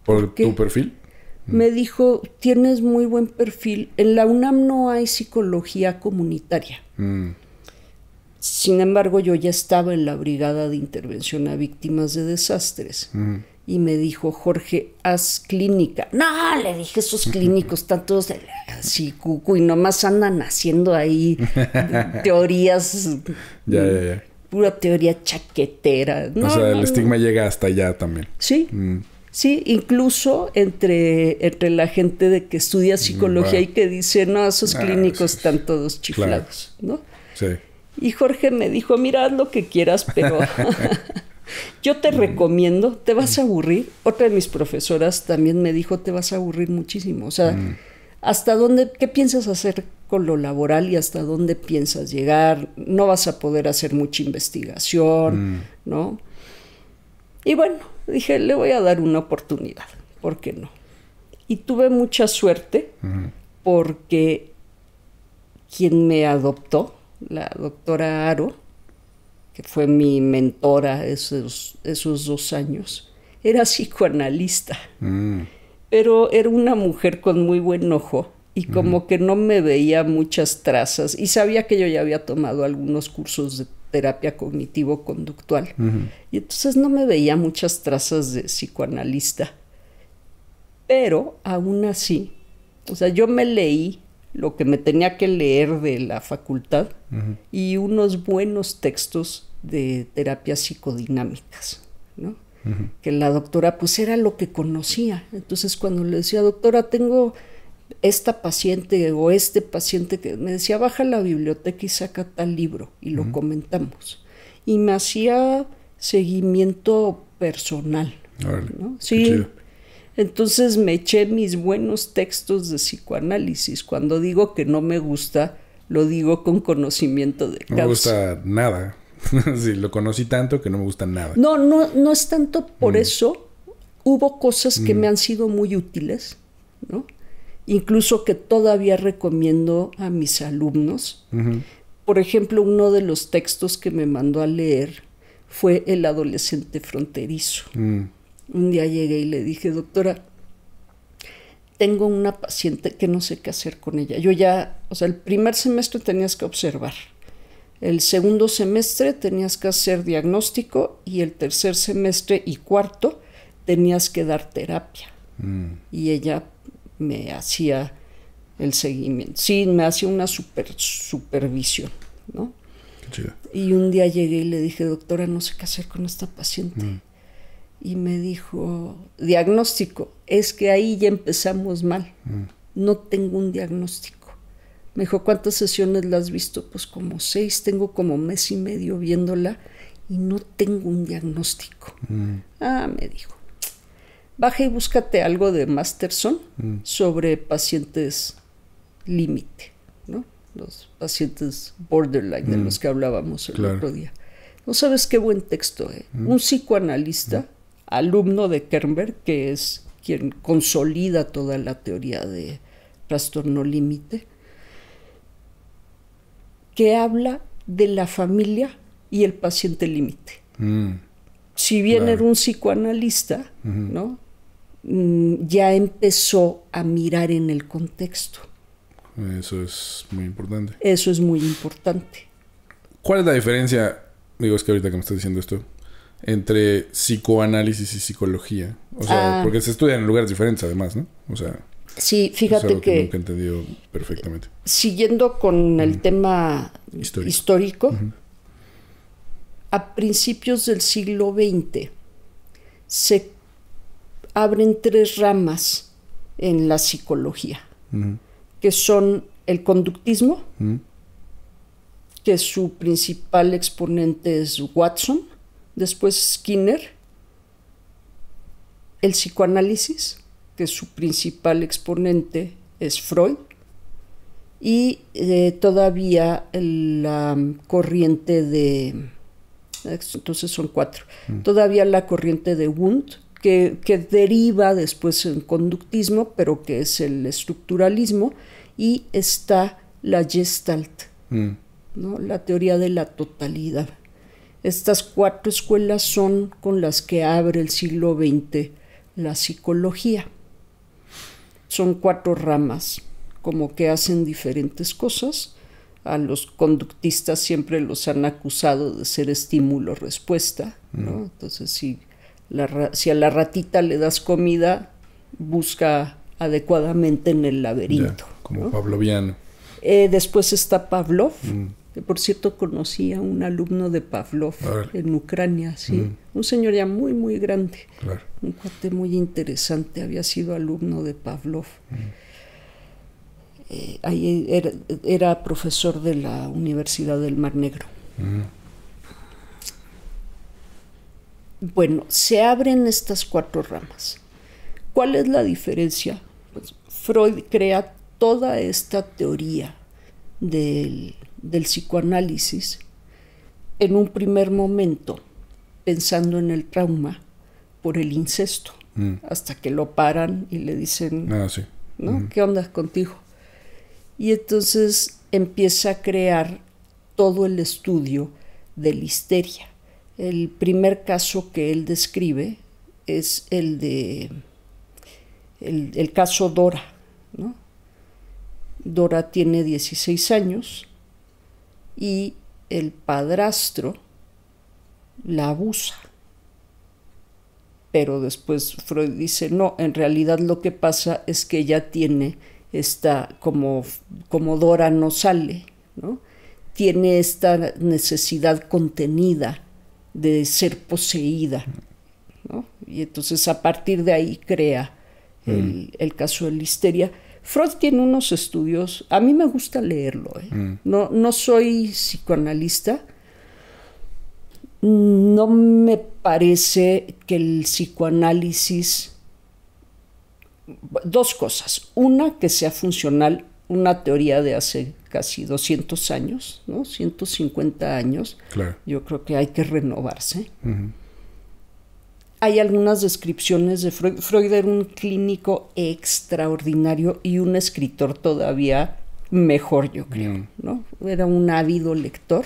¿Por tu perfil? Me dijo, tienes muy buen perfil. En la UNAM no hay psicología comunitaria. Sin embargo, yo ya estaba en la Brigada de Intervención a Víctimas de Desastres. Y me dijo, Jorge, haz clínica. No, le dije, esos clínicos están todos así, cucu, y nomás andan haciendo ahí teorías. Ya. Pura teoría chaquetera. No, o sea, el estigma llega hasta allá también. Sí. Sí, incluso entre la gente de que estudia psicología y que dice, no, esos clínicos están todos chiflados, ¿no? Sí. Y Jorge me dijo, mira, haz lo que quieras, pero yo te recomiendo, te vas a aburrir. Otra de mis profesoras también me dijo, te vas a aburrir muchísimo. O sea, ¿hasta dónde, qué piensas hacer con lo laboral y hasta dónde piensas llegar? No vas a poder hacer mucha investigación, ¿no? Y bueno, dije, le voy a dar una oportunidad, ¿por qué no? Y tuve mucha suerte porque quien me adoptó, la doctora Aro, que fue mi mentora esos 2 años, era psicoanalista, pero era una mujer con muy buen ojo y como que no me veía muchas trazas y sabía que yo ya había tomado algunos cursos de terapia cognitivo-conductual y entonces no me veía muchas trazas de psicoanalista, pero aún así, o sea, yo me leí lo que me tenía que leer de la facultad y unos buenos textos de terapias psicodinámicas, ¿no? Que la doctora pues era lo que conocía. Entonces cuando le decía, doctora, tengo esta paciente o este paciente, que me decía, baja a la biblioteca y saca tal libro y lo comentamos. Y me hacía seguimiento personal, ¿no? Sí. Entonces me eché mis buenos textos de psicoanálisis. Cuando digo que no me gusta, lo digo con conocimiento de causa. No me gusta nada. Sí, lo conocí tanto que no me gusta nada. No es tanto por eso. Hubo cosas que me han sido muy útiles, ¿no? Incluso que todavía recomiendo a mis alumnos. Por ejemplo, uno de los textos que me mandó a leer fue El adolescente fronterizo. Un día llegué y le dije, doctora, tengo una paciente que no sé qué hacer con ella. Yo ya, o sea, el primer semestre tenías que observar, el segundo semestre tenías que hacer diagnóstico y el tercer semestre y cuarto tenías que dar terapia. Y ella me hacía el seguimiento. Sí, me hacía una supervisión, ¿no? Qué chido. Y un día llegué y le dije, doctora, no sé qué hacer con esta paciente. Y me dijo, diagnóstico, es que ahí ya empezamos mal. No tengo un diagnóstico. Me dijo, ¿cuántas sesiones la has visto? Pues como 6, tengo como 1 mes y medio viéndola y no tengo un diagnóstico. Me dijo, baja y búscate algo de Masterson sobre pacientes límite, ¿no? Los pacientes borderline de los que hablábamos el otro día. ¿No sabes qué buen texto? Un psicoanalista, alumno de Kernberg, que es quien consolida toda la teoría de trastorno límite, que habla de la familia y el paciente límite. Si bien era un psicoanalista, ¿no? Ya empezó a mirar en el contexto. Eso es muy importante. Eso es muy importante. ¿Cuál es la diferencia, digo, es que ahorita que me estás diciendo esto, entre psicoanálisis y psicología? O sea, porque se estudian en lugares diferentes además, ¿no? O sea, sí, fíjate es algo que que nunca he entendido perfectamente. Siguiendo con el tema histórico, a principios del siglo XX se abren 3 ramas en la psicología, que son el conductismo, que su principal exponente es Watson, después Skinner, el psicoanálisis, que su principal exponente es Freud, y todavía la corriente de... Entonces son 4. Todavía la corriente de Wundt, que deriva después en conductismo, pero que es el estructuralismo, y está la Gestalt, ¿no? La teoría de la totalidad. Estas 4 escuelas son con las que abre el siglo XX la psicología. Son 4 ramas, como que hacen diferentes cosas. A los conductistas siempre los han acusado de ser estímulo-respuesta, ¿no? Entonces, si a la ratita le das comida, busca adecuadamente en el laberinto. Ya, como ¿no? pavloviano. Después está Pavlov, que por cierto conocí a un alumno de Pavlov en Ucrania, ¿sí? Un señor ya muy, muy grande. Claro. Un cuate muy interesante, había sido alumno de Pavlov. Ahí era profesor de la Universidad del Mar Negro. Bueno, se abren estas 4 ramas. ¿Cuál es la diferencia? Pues Freud crea toda esta teoría del psicoanálisis en un primer momento pensando en el trauma por el incesto, hasta que lo paran y le dicen, ¿no? ¿Qué onda contigo? Y entonces empieza a crear todo el estudio de la histeria. El primer caso que él describe es el caso Dora, ¿no? Dora tiene 16 años y el padrastro la abusa. Pero después Freud dice, no, en realidad lo que pasa es que ella tiene como Dora no sale, ¿no? Tiene esta necesidad contenida de ser poseída, ¿no? Y entonces a partir de ahí crea el caso de la histeria. Freud tiene unos estudios, a mí me gusta leerlo, no soy psicoanalista, no me parece que el psicoanálisis, 2 cosas, una, que sea funcional, una teoría de hace casi 200 años, ¿no? 150 años, claro. Yo creo que hay que renovarse. Hay algunas descripciones de Freud. Freud era un clínico extraordinario y un escritor todavía mejor, yo creo, ¿no? Era un ávido lector.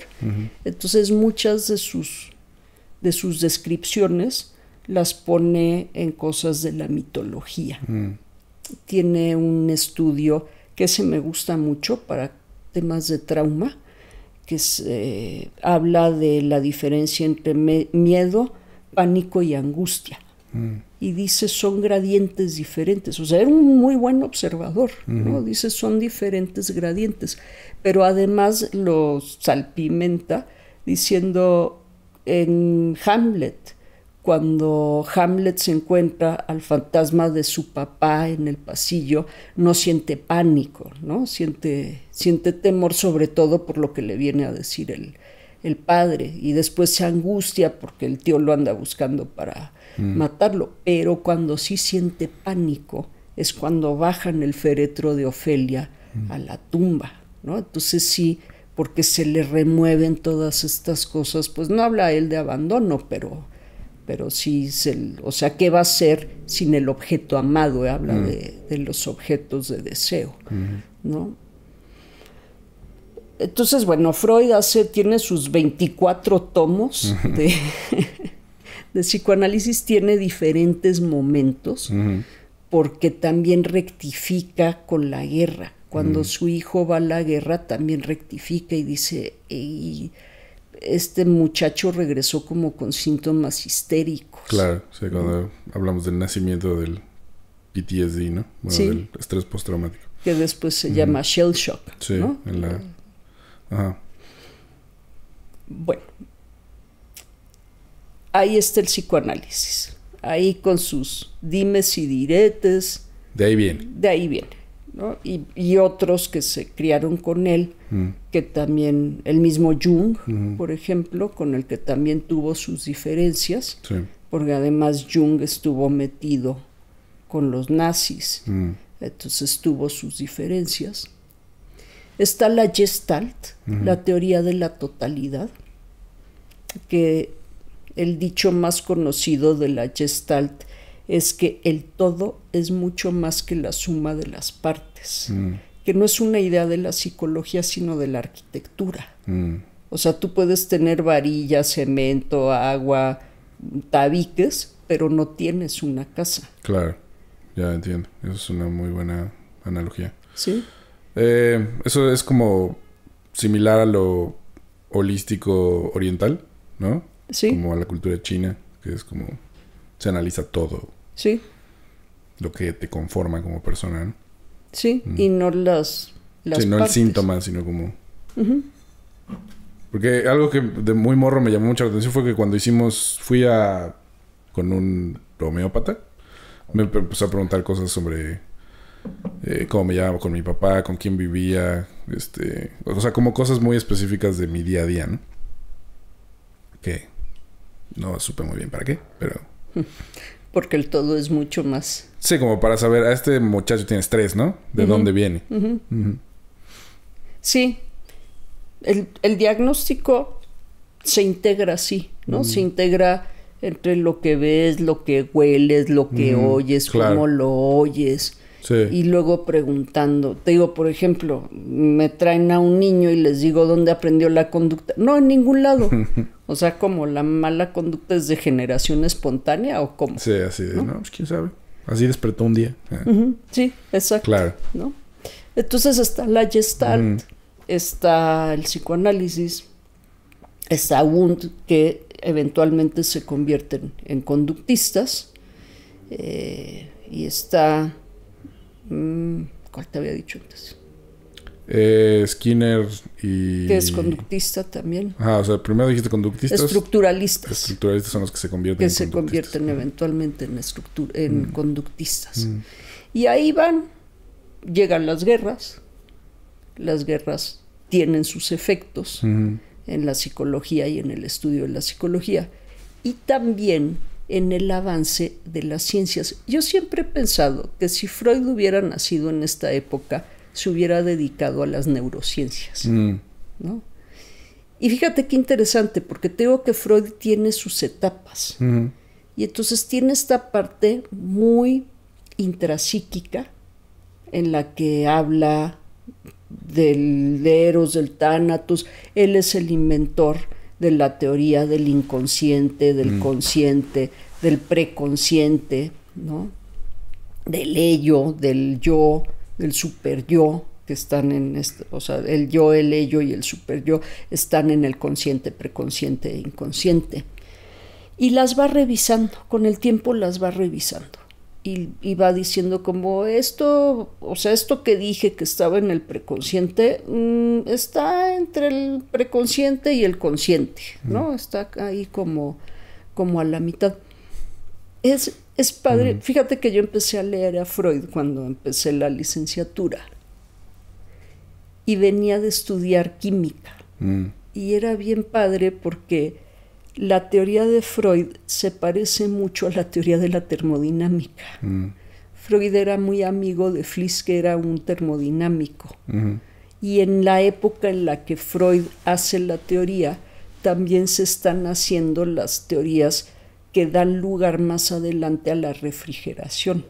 Entonces muchas de sus descripciones las pone en cosas de la mitología. Tiene un estudio que ese me gusta mucho para temas de trauma, que habla de la diferencia entre miedo, pánico y angustia. Y dice, son gradientes diferentes. O sea, era un muy buen observador, ¿no? Dice, son diferentes gradientes. Pero además lo salpimenta diciendo, en Hamlet, cuando Hamlet se encuentra al fantasma de su papá en el pasillo, no siente pánico, ¿no? Siente temor, sobre todo por lo que le viene a decir el padre, y después se angustia porque el tío lo anda buscando para matarlo. Pero cuando sí siente pánico es cuando bajan el féretro de Ofelia a la tumba, ¿no? Entonces sí, porque se le remueven todas estas cosas, pues no habla él de abandono, pero sí, o sea, ¿qué va a ser sin el objeto amado? Habla de los objetos de deseo, ¿no? Entonces, bueno, Freud tiene sus 24 tomos de psicoanálisis, tiene diferentes momentos, porque también rectifica con la guerra. Cuando su hijo va a la guerra, también rectifica y dice, este muchacho regresó como con síntomas histéricos. Claro, sí, cuando hablamos del nacimiento del PTSD, ¿no? Bueno, sí, del estrés postraumático. Que después se llama shell shock, sí, ¿no? Ajá. Bueno, ahí está el psicoanálisis. Ahí con sus dimes y diretes. De ahí viene. De ahí viene, ¿no? Y otros que se criaron con él, que también, el mismo Jung, por ejemplo, con el que también tuvo sus diferencias, sí, porque además Jung estuvo metido con los nazis, entonces tuvo sus diferencias. Está la Gestalt, la teoría de la totalidad, que el dicho más conocido de la Gestalt es que el todo es mucho más que la suma de las partes, que no es una idea de la psicología, sino de la arquitectura. O sea, tú puedes tener varillas, cemento, agua, tabiques, pero no tienes una casa. Claro, ya entiendo. Eso es una muy buena analogía. Sí. Eso es como similar a lo holístico oriental, ¿no? Sí. Como a la cultura china, que es como se analiza todo. Sí. Lo que te conforma como persona, ¿no? Sí, y no las sí, no partes. el síntoma, sino como... Porque algo que de muy morro me llamó mucho la atención fue que cuando fui con un homeópata, me empezó a preguntar cosas sobre cómo me llamaba con mi papá, con quién vivía, o sea, como cosas muy específicas de mi día a día, ¿no? Que no supe muy bien para qué, pero... Porque el todo es mucho más. Sí, como para saber, a este muchacho tiene estrés, ¿no? ¿De dónde viene? Sí. El diagnóstico se integra así, ¿no? Se integra entre lo que ves, lo que hueles, lo que oyes, claro. cómo lo oyes. Sí. Y luego preguntando. Te digo, por ejemplo, me traen a un niño y les digo dónde aprendió la conducta. No, en ningún lado. O sea, como la mala conducta es de generación espontánea o cómo. Sí, así de, no, pues quién sabe. Así despertó un día. Sí, exacto. Claro. ¿No? Entonces está la Gestalt, está el psicoanálisis, está Wundt, que eventualmente se convierten en conductistas, y está... ¿cuál te había dicho antes? Skinner y... Que es conductista también. O sea, primero dijiste conductistas. Estructuralistas. Estructuralistas son los que se convierten que se convierten eventualmente en conductistas. Y ahí llegan las guerras tienen sus efectos en la psicología y en el estudio de la psicología, y también en el avance de las ciencias. Yo siempre he pensado que si Freud hubiera nacido en esta época, se hubiera dedicado a las neurociencias, ¿no? Y fíjate qué interesante, porque te digo que Freud tiene sus etapas. Y entonces tiene esta parte muy intrapsíquica en la que habla del Eros, del Thanatos. Él es el inventor de la teoría del inconsciente, del consciente, del preconsciente, ¿no? Del ello, del yo, del superyo, que están en o sea, el yo, el ello y el superyo están en el consciente, preconsciente e inconsciente. Y las va revisando, con el tiempo las va revisando. Y va diciendo como esto, o sea, esto que dije que estaba en el preconsciente, está entre el preconsciente y el consciente, ¿no? Está ahí como a la mitad. Es padre. Fíjate que yo empecé a leer a Freud cuando empecé la licenciatura. Y venía de estudiar química. Y era bien padre porque la teoría de Freud se parece mucho a la teoría de la termodinámica. Freud era muy amigo de Fliess, que era un termodinámico. Y en la época en la que Freud hace la teoría, también se están haciendo las teorías que dan lugar más adelante a la refrigeración.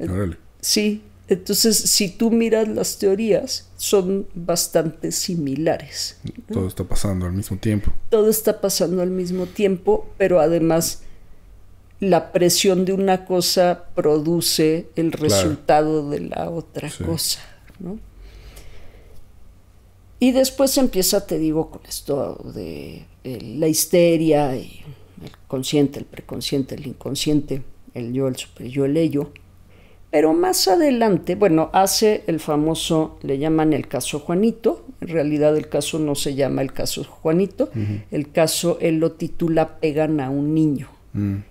Órale. Sí, entonces si tú miras las teorías, son bastante similares, ¿no? Todo está pasando al mismo tiempo. Todo está pasando al mismo tiempo, pero además la presión de una cosa produce el resultado de la otra cosa, ¿no? Y después empieza, te digo, con esto de la histeria y el consciente, el preconsciente, el inconsciente, el yo, el superyo, el ello. Pero más adelante, bueno, hace el famoso, le llaman el caso Juanito. En realidad el caso no se llama el caso Juanito. El caso, él lo titula Pegan a un niño.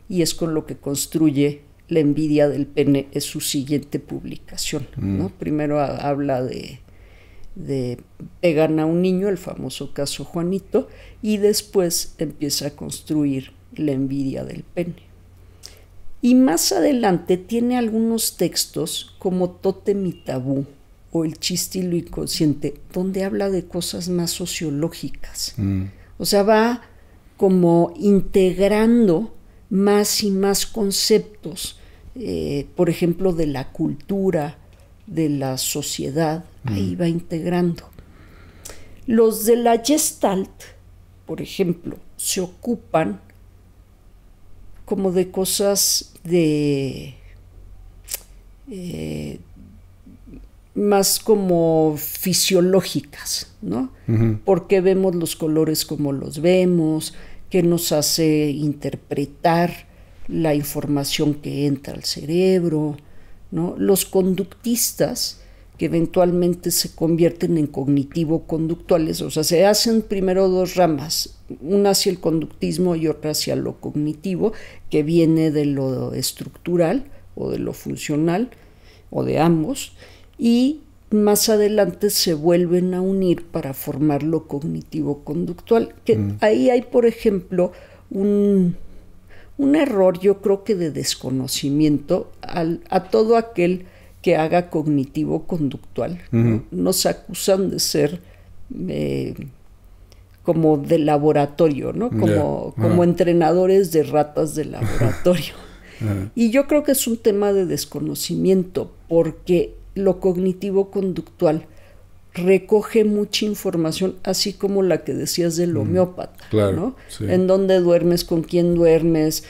Y es con lo que construye La envidia del pene, es su siguiente publicación, ¿no? Primero habla de Pegan a un niño, el famoso caso Juanito, y después empieza a construir La envidia del pene. Y más adelante tiene algunos textos como Tótem y Tabú o El chiste y lo inconsciente, donde habla de cosas más sociológicas. O sea, va como integrando más y más conceptos por ejemplo, de la cultura, de la sociedad, ahí va integrando. Los de la Gestalt, por ejemplo, se ocupan como de cosas más como fisiológicas, ¿no? ¿Por qué vemos los colores como los vemos? ¿Qué nos hace interpretar la información que entra al cerebro, ¿no? Los conductistas, que eventualmente se convierten en cognitivo-conductuales, o sea, se hacen primero dos ramas, una hacia el conductismo y otra hacia lo cognitivo, que viene de lo estructural o de lo funcional, o de ambos, y más adelante se vuelven a unir para formar lo cognitivo-conductual. Ahí hay, por ejemplo, un error, yo creo que de desconocimiento a todo aquel que haga cognitivo-conductual. ¿No? Nos acusan de ser como de laboratorio, ¿no? Como entrenadores de ratas de laboratorio. Y yo creo que es un tema de desconocimiento, porque lo cognitivo-conductual recoge mucha información, así como la que decías del homeópata, claro, ¿no? Sí. En dónde duermes, con quién duermes,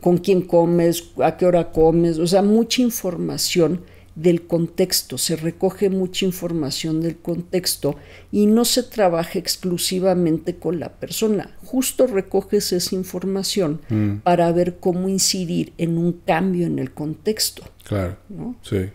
con quién comes, a qué hora comes, o sea, mucha información del contexto, se recoge mucha información del contexto y no se trabaja exclusivamente con la persona, justo recoges esa información para ver cómo incidir en un cambio en el contexto. Claro, ¿no? Sí,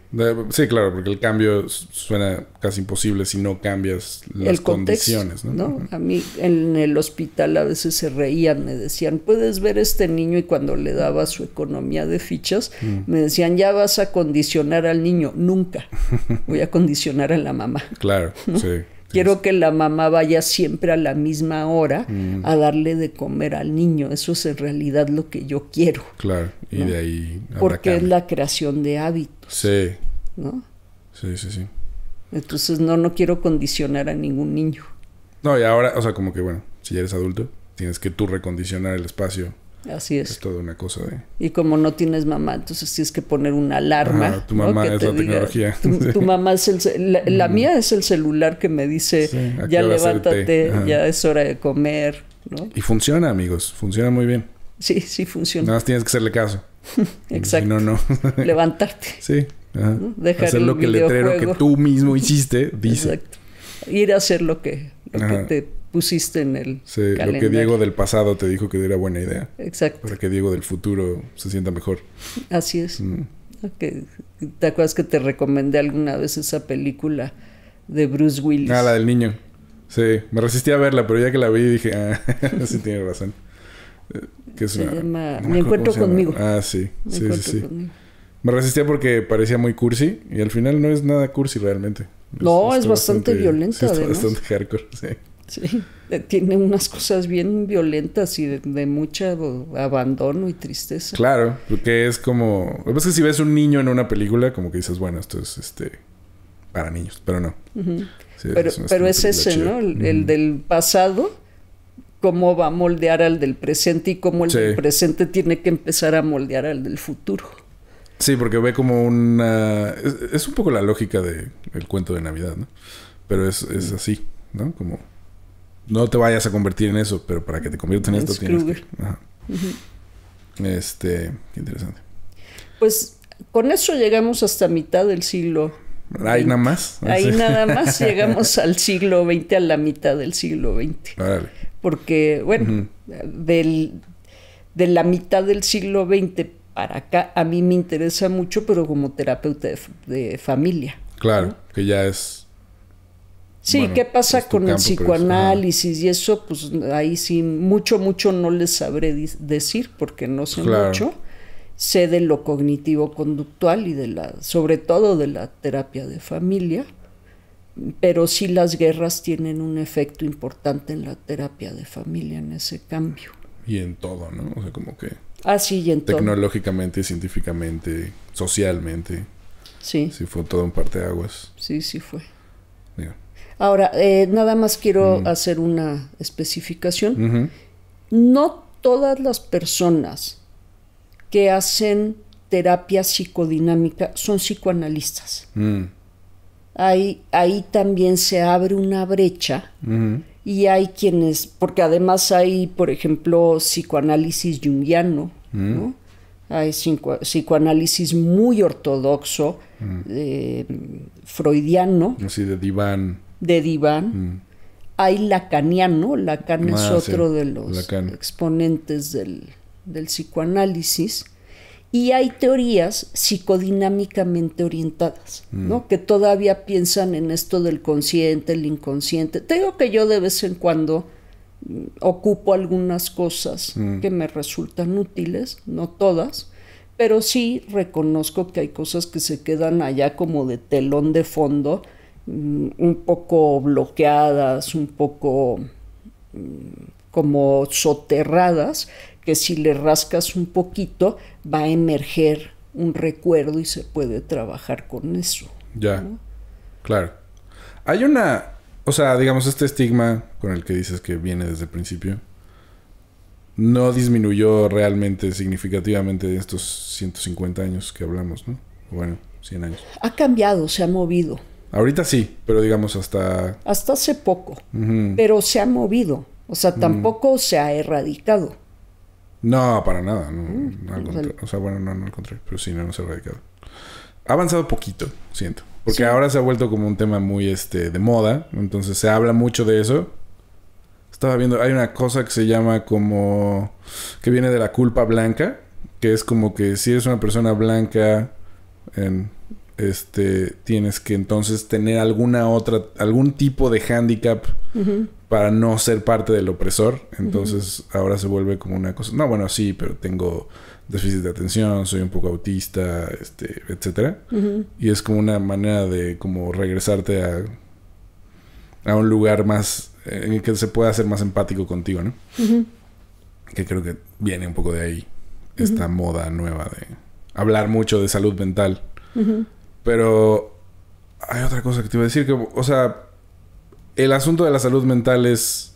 claro, porque el cambio suena casi imposible si no cambias las condiciones, ¿no? A mí en el hospital a veces se reían, me decían, puedes ver a este niño, y cuando le daba su economía de fichas, me decían, ya vas a condicionar al niño. Nunca voy a condicionar a la mamá. Claro, ¿no? Sí. Quiero que la mamá vaya siempre a la misma hora a darle de comer al niño. Eso es en realidad lo que yo quiero. Claro, y ¿no? de ahí habrá porque cambio. es la creación de hábitos. Sí. ¿No? Sí. Entonces no quiero condicionar a ningún niño. No, y ahora, o sea, como que bueno, si ya eres adulto, tienes que tú recondicionar el espacio. Así es. Es toda una cosa de... Y como no tienes mamá, entonces tienes que poner una alarma. Tu mamá, ¿no? es la tecnología. Tu mamá es la mía es el celular que me dice, ya levántate, ya es hora de comer, ¿no? Y funciona, amigos, funciona muy bien. Sí funciona. Nada más tienes que hacerle caso. Exacto. Si no. Levantarte. Sí. ¿no? Dejar hacer lo que el letrero que tú mismo hiciste dice. Exacto. Ir a hacer lo que te pusiste en el calendario. Lo que Diego del pasado te dijo que era buena idea. Exacto. Para que Diego del futuro se sienta mejor. Así es. ¿Te acuerdas que te recomendé alguna vez esa película de Bruce Willis? La del niño. Sí, me resistí a verla, pero ya que la vi dije, sí tiene razón. Que es se llama Me encuentro conmigo. Sí. Conmigo. Me resistía porque parecía muy cursi y al final no es nada cursi realmente. Es bastante violenta, además. Es bastante hardcore, Sí, tiene unas cosas bien violentas y de mucho abandono y tristeza. Claro, porque es como... Lo que pasa es que si ves un niño en una película, como que dices, bueno, esto es para niños, pero no. Sí, pero es ese, chida, ¿no? El del pasado, cómo va a moldear al del presente y cómo el del presente tiene que empezar a moldear al del futuro. Sí, porque ve como una... Es un poco la lógica del cuento de Navidad, ¿no? Pero es así, ¿no? Como... No te vayas a convertir en eso, pero para que te conviertas en esto tienes que... Ajá. Qué interesante. Pues con eso llegamos hasta mitad del siglo ¿Ahí nada más? Ahí nada más llegamos al siglo XX, a la mitad del siglo XX. Vale. Porque, bueno, de la mitad del siglo XX para acá, a mí me interesa mucho, pero como terapeuta de familia. Claro, ¿no? Que ya es... Sí, bueno, ¿qué pasa con el psicoanálisis y eso? Pues ahí sí, mucho no les sabré decir porque no sé mucho. Sé de lo cognitivo-conductual y sobre todo de la terapia de familia, pero sí las guerras tienen un efecto importante en la terapia de familia, en ese cambio. Y en todo, ¿no? O sea, como que... sí, y en tecnológicamente, científicamente, socialmente. Sí. Sí fue todo un parteaguas. Sí fue. Digo. Ahora, nada más quiero hacer una especificación. No todas las personas que hacen terapia psicodinámica son psicoanalistas. Ahí también se abre una brecha y hay quienes, porque además hay, por ejemplo, psicoanálisis junguiano, ¿no? Hay psicoanálisis muy ortodoxo, freudiano. Así de diván. De diván. Hay lacaniano. Lacan es otro de los exponentes del psicoanálisis. Y hay teorías psicodinámicamente orientadas, ¿no? Que todavía piensan en esto del consciente, el inconsciente. Te digo que yo de vez en cuando ocupo algunas cosas que me resultan útiles, no todas, pero sí reconozco que hay cosas que se quedan allá como de telón de fondo, un poco bloqueadas, un poco como soterradas, que si le rascas un poquito va a emerger un recuerdo y se puede trabajar con eso. Ya, ¿no? Claro. Hay una... O sea, digamos, este estigma con el que dices que viene desde el principio no disminuyó realmente significativamente en estos 150 años que hablamos, ¿no? Bueno, 100 años. Ha cambiado, se ha movido. Ahorita sí, pero digamos hasta... Hasta hace poco, pero se ha movido. O sea, tampoco se ha erradicado. No, para nada. No, al contrario. O sea, bueno, no al contrario. Pero sí, no se ha erradicado. Ha avanzado poquito, siento. Porque ahora se ha vuelto como un tema muy de moda. Entonces se habla mucho de eso. Estaba viendo, hay una cosa que se llama como... que viene de la culpa blanca. Que es como que si eres una persona blanca... tienes que entonces tener algún tipo de hándicap para no ser parte del opresor. Entonces ahora se vuelve como una cosa... No, bueno, sí, pero tengo déficit de atención, soy un poco autista, etcétera. Y es como una manera de como regresarte a un lugar más... en el que se pueda ser más empático contigo, ¿no? Que creo que viene un poco de ahí. Esta moda nueva de hablar mucho de salud mental. Pero hay otra cosa que te iba a decir, que, o sea, el asunto de la salud mental es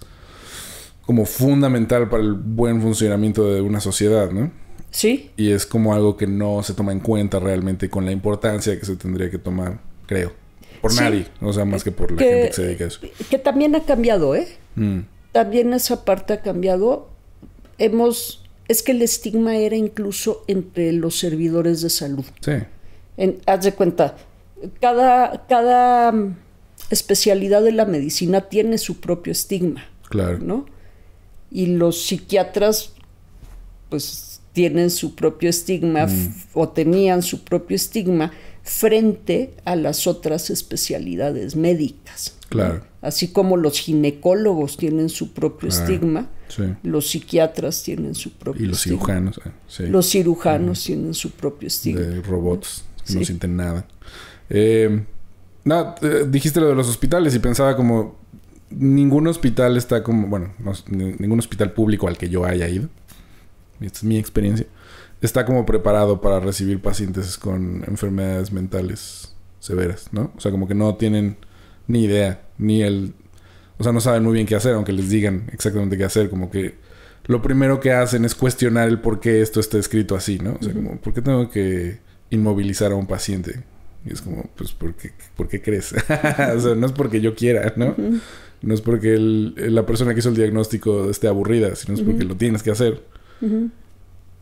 como fundamental para el buen funcionamiento de una sociedad, ¿no? Sí. Y es como algo que no se toma en cuenta realmente con la importancia que se tendría que tomar, creo. Por nadie, o sea, más que por la gente que se dedica a eso. Que también ha cambiado, ¿eh? También esa parte ha cambiado. Es que el estigma era incluso entre los servidores de salud. Sí. Haz de cuenta, cada especialidad de la medicina tiene su propio estigma. Claro. ¿No? Y los psiquiatras, pues, tienen su propio estigma o tenían su propio estigma frente a las otras especialidades médicas. Claro. ¿No? Así como los ginecólogos tienen su propio estigma, los psiquiatras tienen su propio estigma. Y los cirujanos. Sí. Los cirujanos tienen su propio estigma. De robots. No sienten nada. Dijiste lo de los hospitales y pensaba como... Ningún hospital está como... Bueno, ningún hospital público al que yo haya ido. Esta es mi experiencia. Está como preparado para recibir pacientes con enfermedades mentales severas, ¿no? O sea, como que no tienen ni idea. O sea, no saben muy bien qué hacer, aunque les digan exactamente qué hacer. Como que lo primero que hacen es cuestionar el por qué esto está escrito así, ¿no? O sea, como, ¿por qué tengo que inmovilizar a un paciente? Y es como, pues, ¿por qué crees? O sea, no es porque yo quiera, ¿no? No es porque la persona que hizo el diagnóstico esté aburrida, sino es porque lo tienes que hacer.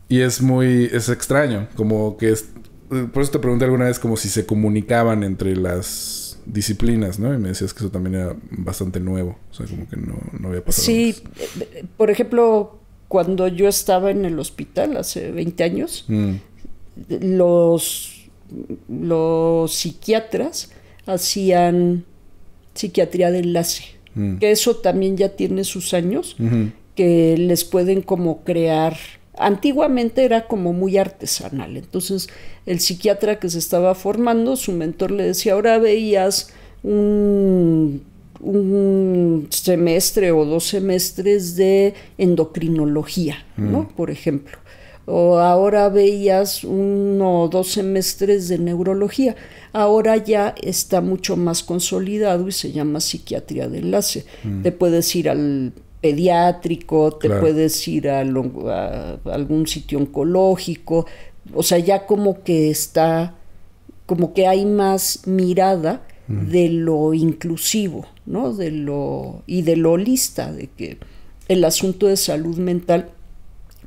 Y es extraño, como que por eso te pregunté alguna vez como si se comunicaban entre las disciplinas, ¿no? Y me decías que eso también era bastante nuevo, o sea, como que no había pasado antes. Por ejemplo, cuando yo estaba en el hospital hace 20 años, los psiquiatras hacían psiquiatría de enlace, que eso también ya tiene sus años, que les pueden como crear... Antiguamente era como muy artesanal, entonces el psiquiatra que se estaba formando, su mentor le decía, ahora veías un semestre o 2 semestres de endocrinología, ¿no? Por ejemplo. O ahora veías 1 o 2 semestres de neurología. Ahora ya está mucho más consolidado y se llama psiquiatría de enlace. Te puedes ir al pediátrico, te puedes ir a algún sitio oncológico, o sea, ya como que está, como que hay más mirada de lo inclusivo, ¿no? De lo holista, de que el asunto de salud mental,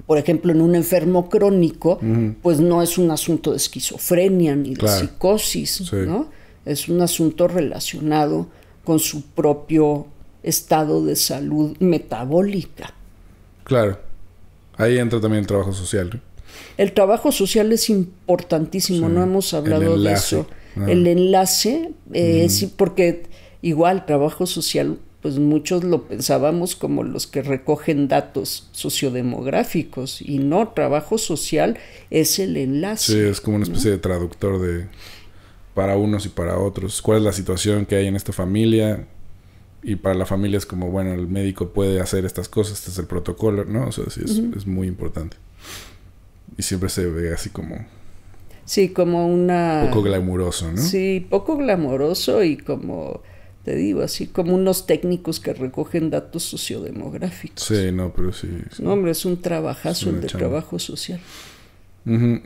por ejemplo, en un enfermo crónico, pues no es un asunto de esquizofrenia ni de psicosis, ¿no? Es un asunto relacionado con su propio estado de salud metabólica. Claro. Ahí entra también el trabajo social, ¿no? El trabajo social es importantísimo, no hemos hablado de eso. El enlace, sí, porque igual trabajo social, pues muchos lo pensábamos como los que recogen datos sociodemográficos, y no, trabajo social es el enlace. Sí, es como una especie de traductor para unos y para otros. ¿Cuál es la situación que hay en esta familia? Y para la familia es como, bueno, el médico puede hacer estas cosas, este es el protocolo, ¿no? O sea, sí, es muy importante. Y siempre se ve así como... Sí, como una... poco glamuroso, ¿no? Sí, poco glamuroso y como, te digo, así como unos técnicos que recogen datos sociodemográficos. Sí, no, pero sí. No, hombre, es un trabajazo el de trabajo social. Uh-huh.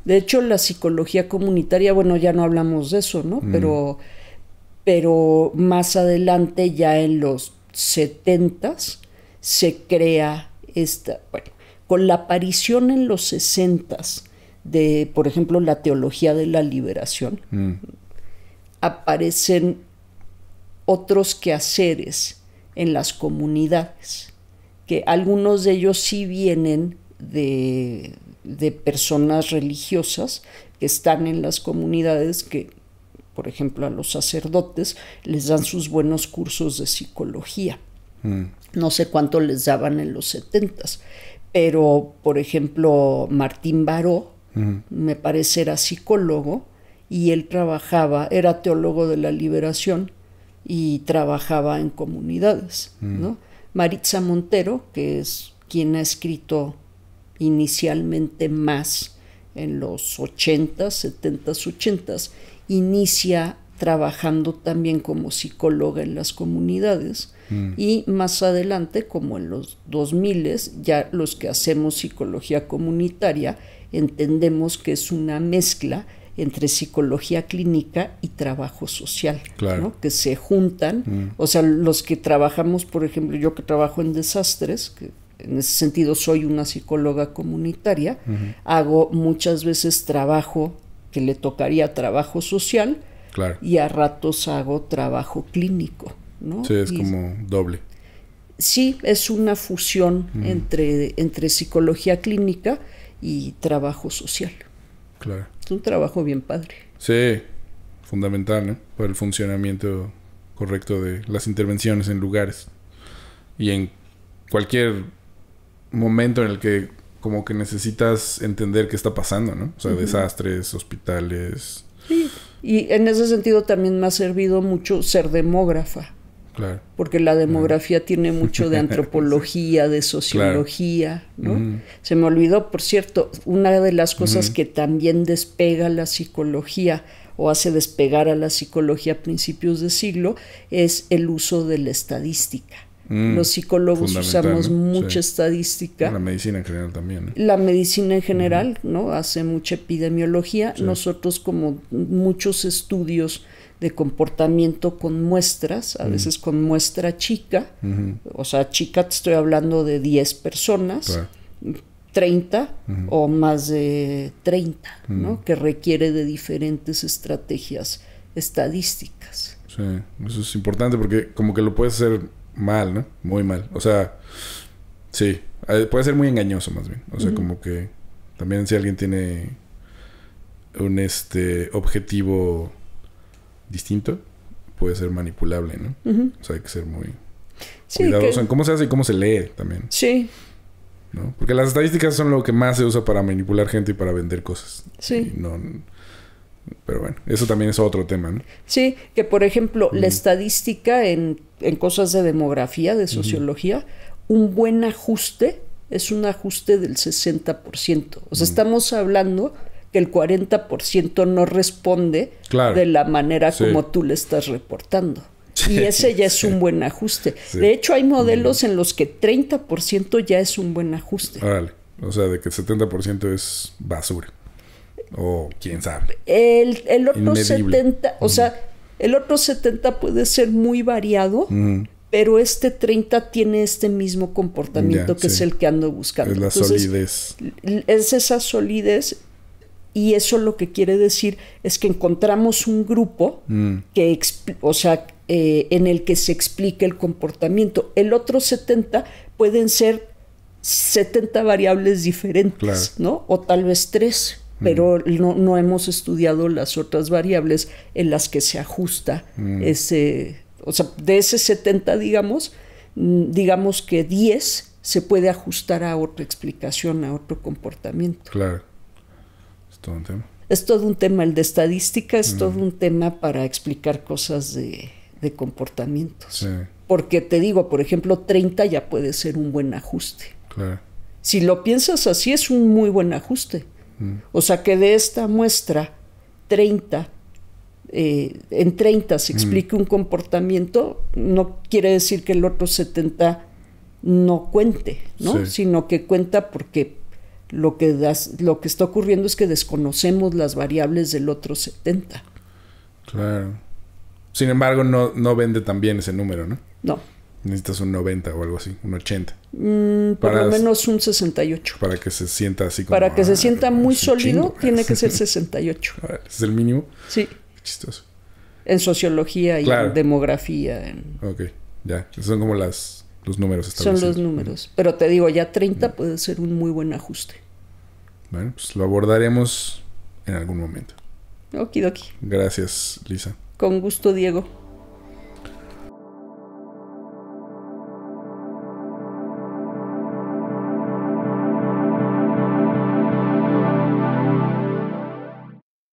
De hecho, la psicología comunitaria, bueno, ya no hablamos de eso, ¿no? Pero más adelante, ya en los 70s, se crea esta... Bueno, con la aparición en los 60s de, por ejemplo, la teología de la liberación, aparecen otros quehaceres en las comunidades, que algunos de ellos sí vienen de personas religiosas que están en las comunidades, que, por ejemplo, a los sacerdotes les dan sus buenos cursos de psicología. No sé cuánto les daban en los 70s, pero, por ejemplo, Martín Baró, me parece era psicólogo, y él era teólogo de la liberación y trabajaba en comunidades, ¿no? Maritza Montero, que es quien ha escrito inicialmente más en los 80s, 70s, 80s, inicia trabajando también como psicóloga en las comunidades, y más adelante, como en los 2000s, ya los que hacemos psicología comunitaria entendemos que es una mezcla entre psicología clínica y trabajo social, claro, ¿no? Que se juntan. O sea, los que trabajamos, por ejemplo, yo que trabajo en desastres, que en ese sentido soy una psicóloga comunitaria, hago muchas veces trabajo que le tocaría trabajo social, claro, y a ratos hago trabajo clínico, ¿no? Sí, es como doble. Sí, es una fusión entre psicología clínica y trabajo social. Claro. Es un trabajo bien padre. Sí, fundamental, ¿no? Para el funcionamiento correcto de las intervenciones en lugares. Y en cualquier momento en el que como que necesitas entender qué está pasando, ¿no? O sea, desastres, hospitales. Sí, y en ese sentido también me ha servido mucho ser demógrafa. Claro. Porque la demografía tiene mucho de antropología, de sociología, ¿no? Se me olvidó, por cierto, una de las cosas que también despega la psicología o hace despegar a la psicología a principios de siglo es el uso de la estadística. Los psicólogos usamos mucha estadística. La medicina en general también, ¿no? La medicina en general, ¿no? Hace mucha epidemiología. Sí. Nosotros, como muchos estudios de comportamiento con muestras, a veces con muestra chica, o sea, chica te estoy hablando de 10 personas, claro, 30 o más de 30, ¿no? Que requiere de diferentes estrategias estadísticas. Sí, eso es importante porque como que lo puedes hacer mal, ¿no? Muy mal. O sea, sí, puede ser muy engañoso más bien. O sea, como que también si alguien tiene un objetivo distinto, puede ser manipulable, ¿no? O sea, hay que ser muy cuidadoso en cómo se hace y cómo se lee también. Sí. ¿No? Porque las estadísticas son lo que más se usa para manipular gente y para vender cosas. Sí. Pero bueno, eso también es otro tema, ¿no? Sí, que por ejemplo, la estadística en cosas de demografía, de sociología, un buen ajuste es un ajuste del 60%. O sea, estamos hablando que el 40% no responde de la manera como tú le estás reportando. Y ese ya es un buen ajuste. De hecho, hay modelos en los que 30% ya es un buen ajuste. Órale. O sea, de que el 70% es basura. O quién sabe. El otro Inmedible. 70, o sea, el otro 70 puede ser muy variado, pero este 30 tiene este mismo comportamiento Ya, que sí. es el que ando buscando. Es la Entonces, solidez. es esa solidez, y eso lo que quiere decir es que encontramos un grupo que, o sea, en el que se explica el comportamiento. El otro 70 pueden ser 70 variables diferentes, Claro. ¿no? O tal vez 3, pero no hemos estudiado las otras variables en las que se ajusta ese, o sea, de ese 70, digamos que 10 se puede ajustar a otra explicación, a otro comportamiento. Claro. Es todo un tema. Es todo un tema, el de estadística es todo un tema para explicar cosas de comportamientos. Sí, Porque te digo, por ejemplo, 30 ya puede ser un buen ajuste. claro. Si lo piensas así, es un muy buen ajuste. O sea, que de esta muestra 30, en 30 se explique un comportamiento, no quiere decir que el otro 70 no cuente, ¿no? Sí. Sino que cuenta porque lo que está ocurriendo es que desconocemos las variables del otro 70. Claro. Sin embargo, no vende tan bien ese número, ¿no? No, Necesitas un 90 o algo así, un 80. por lo menos un 68. Para que se sienta así como... Para que se sienta muy es un sólido, chingo. tiene que ser 68. Ese es el mínimo. Sí, Qué chistoso. en sociología y Claro. en demografía. Ok, ya. Esos son como los números Son establecidos. los números. Pero te digo, ya 30 puede ser un muy buen ajuste. Bueno, pues lo abordaremos en algún momento. Okidoki. Gracias, Lisa. Con gusto, Diego.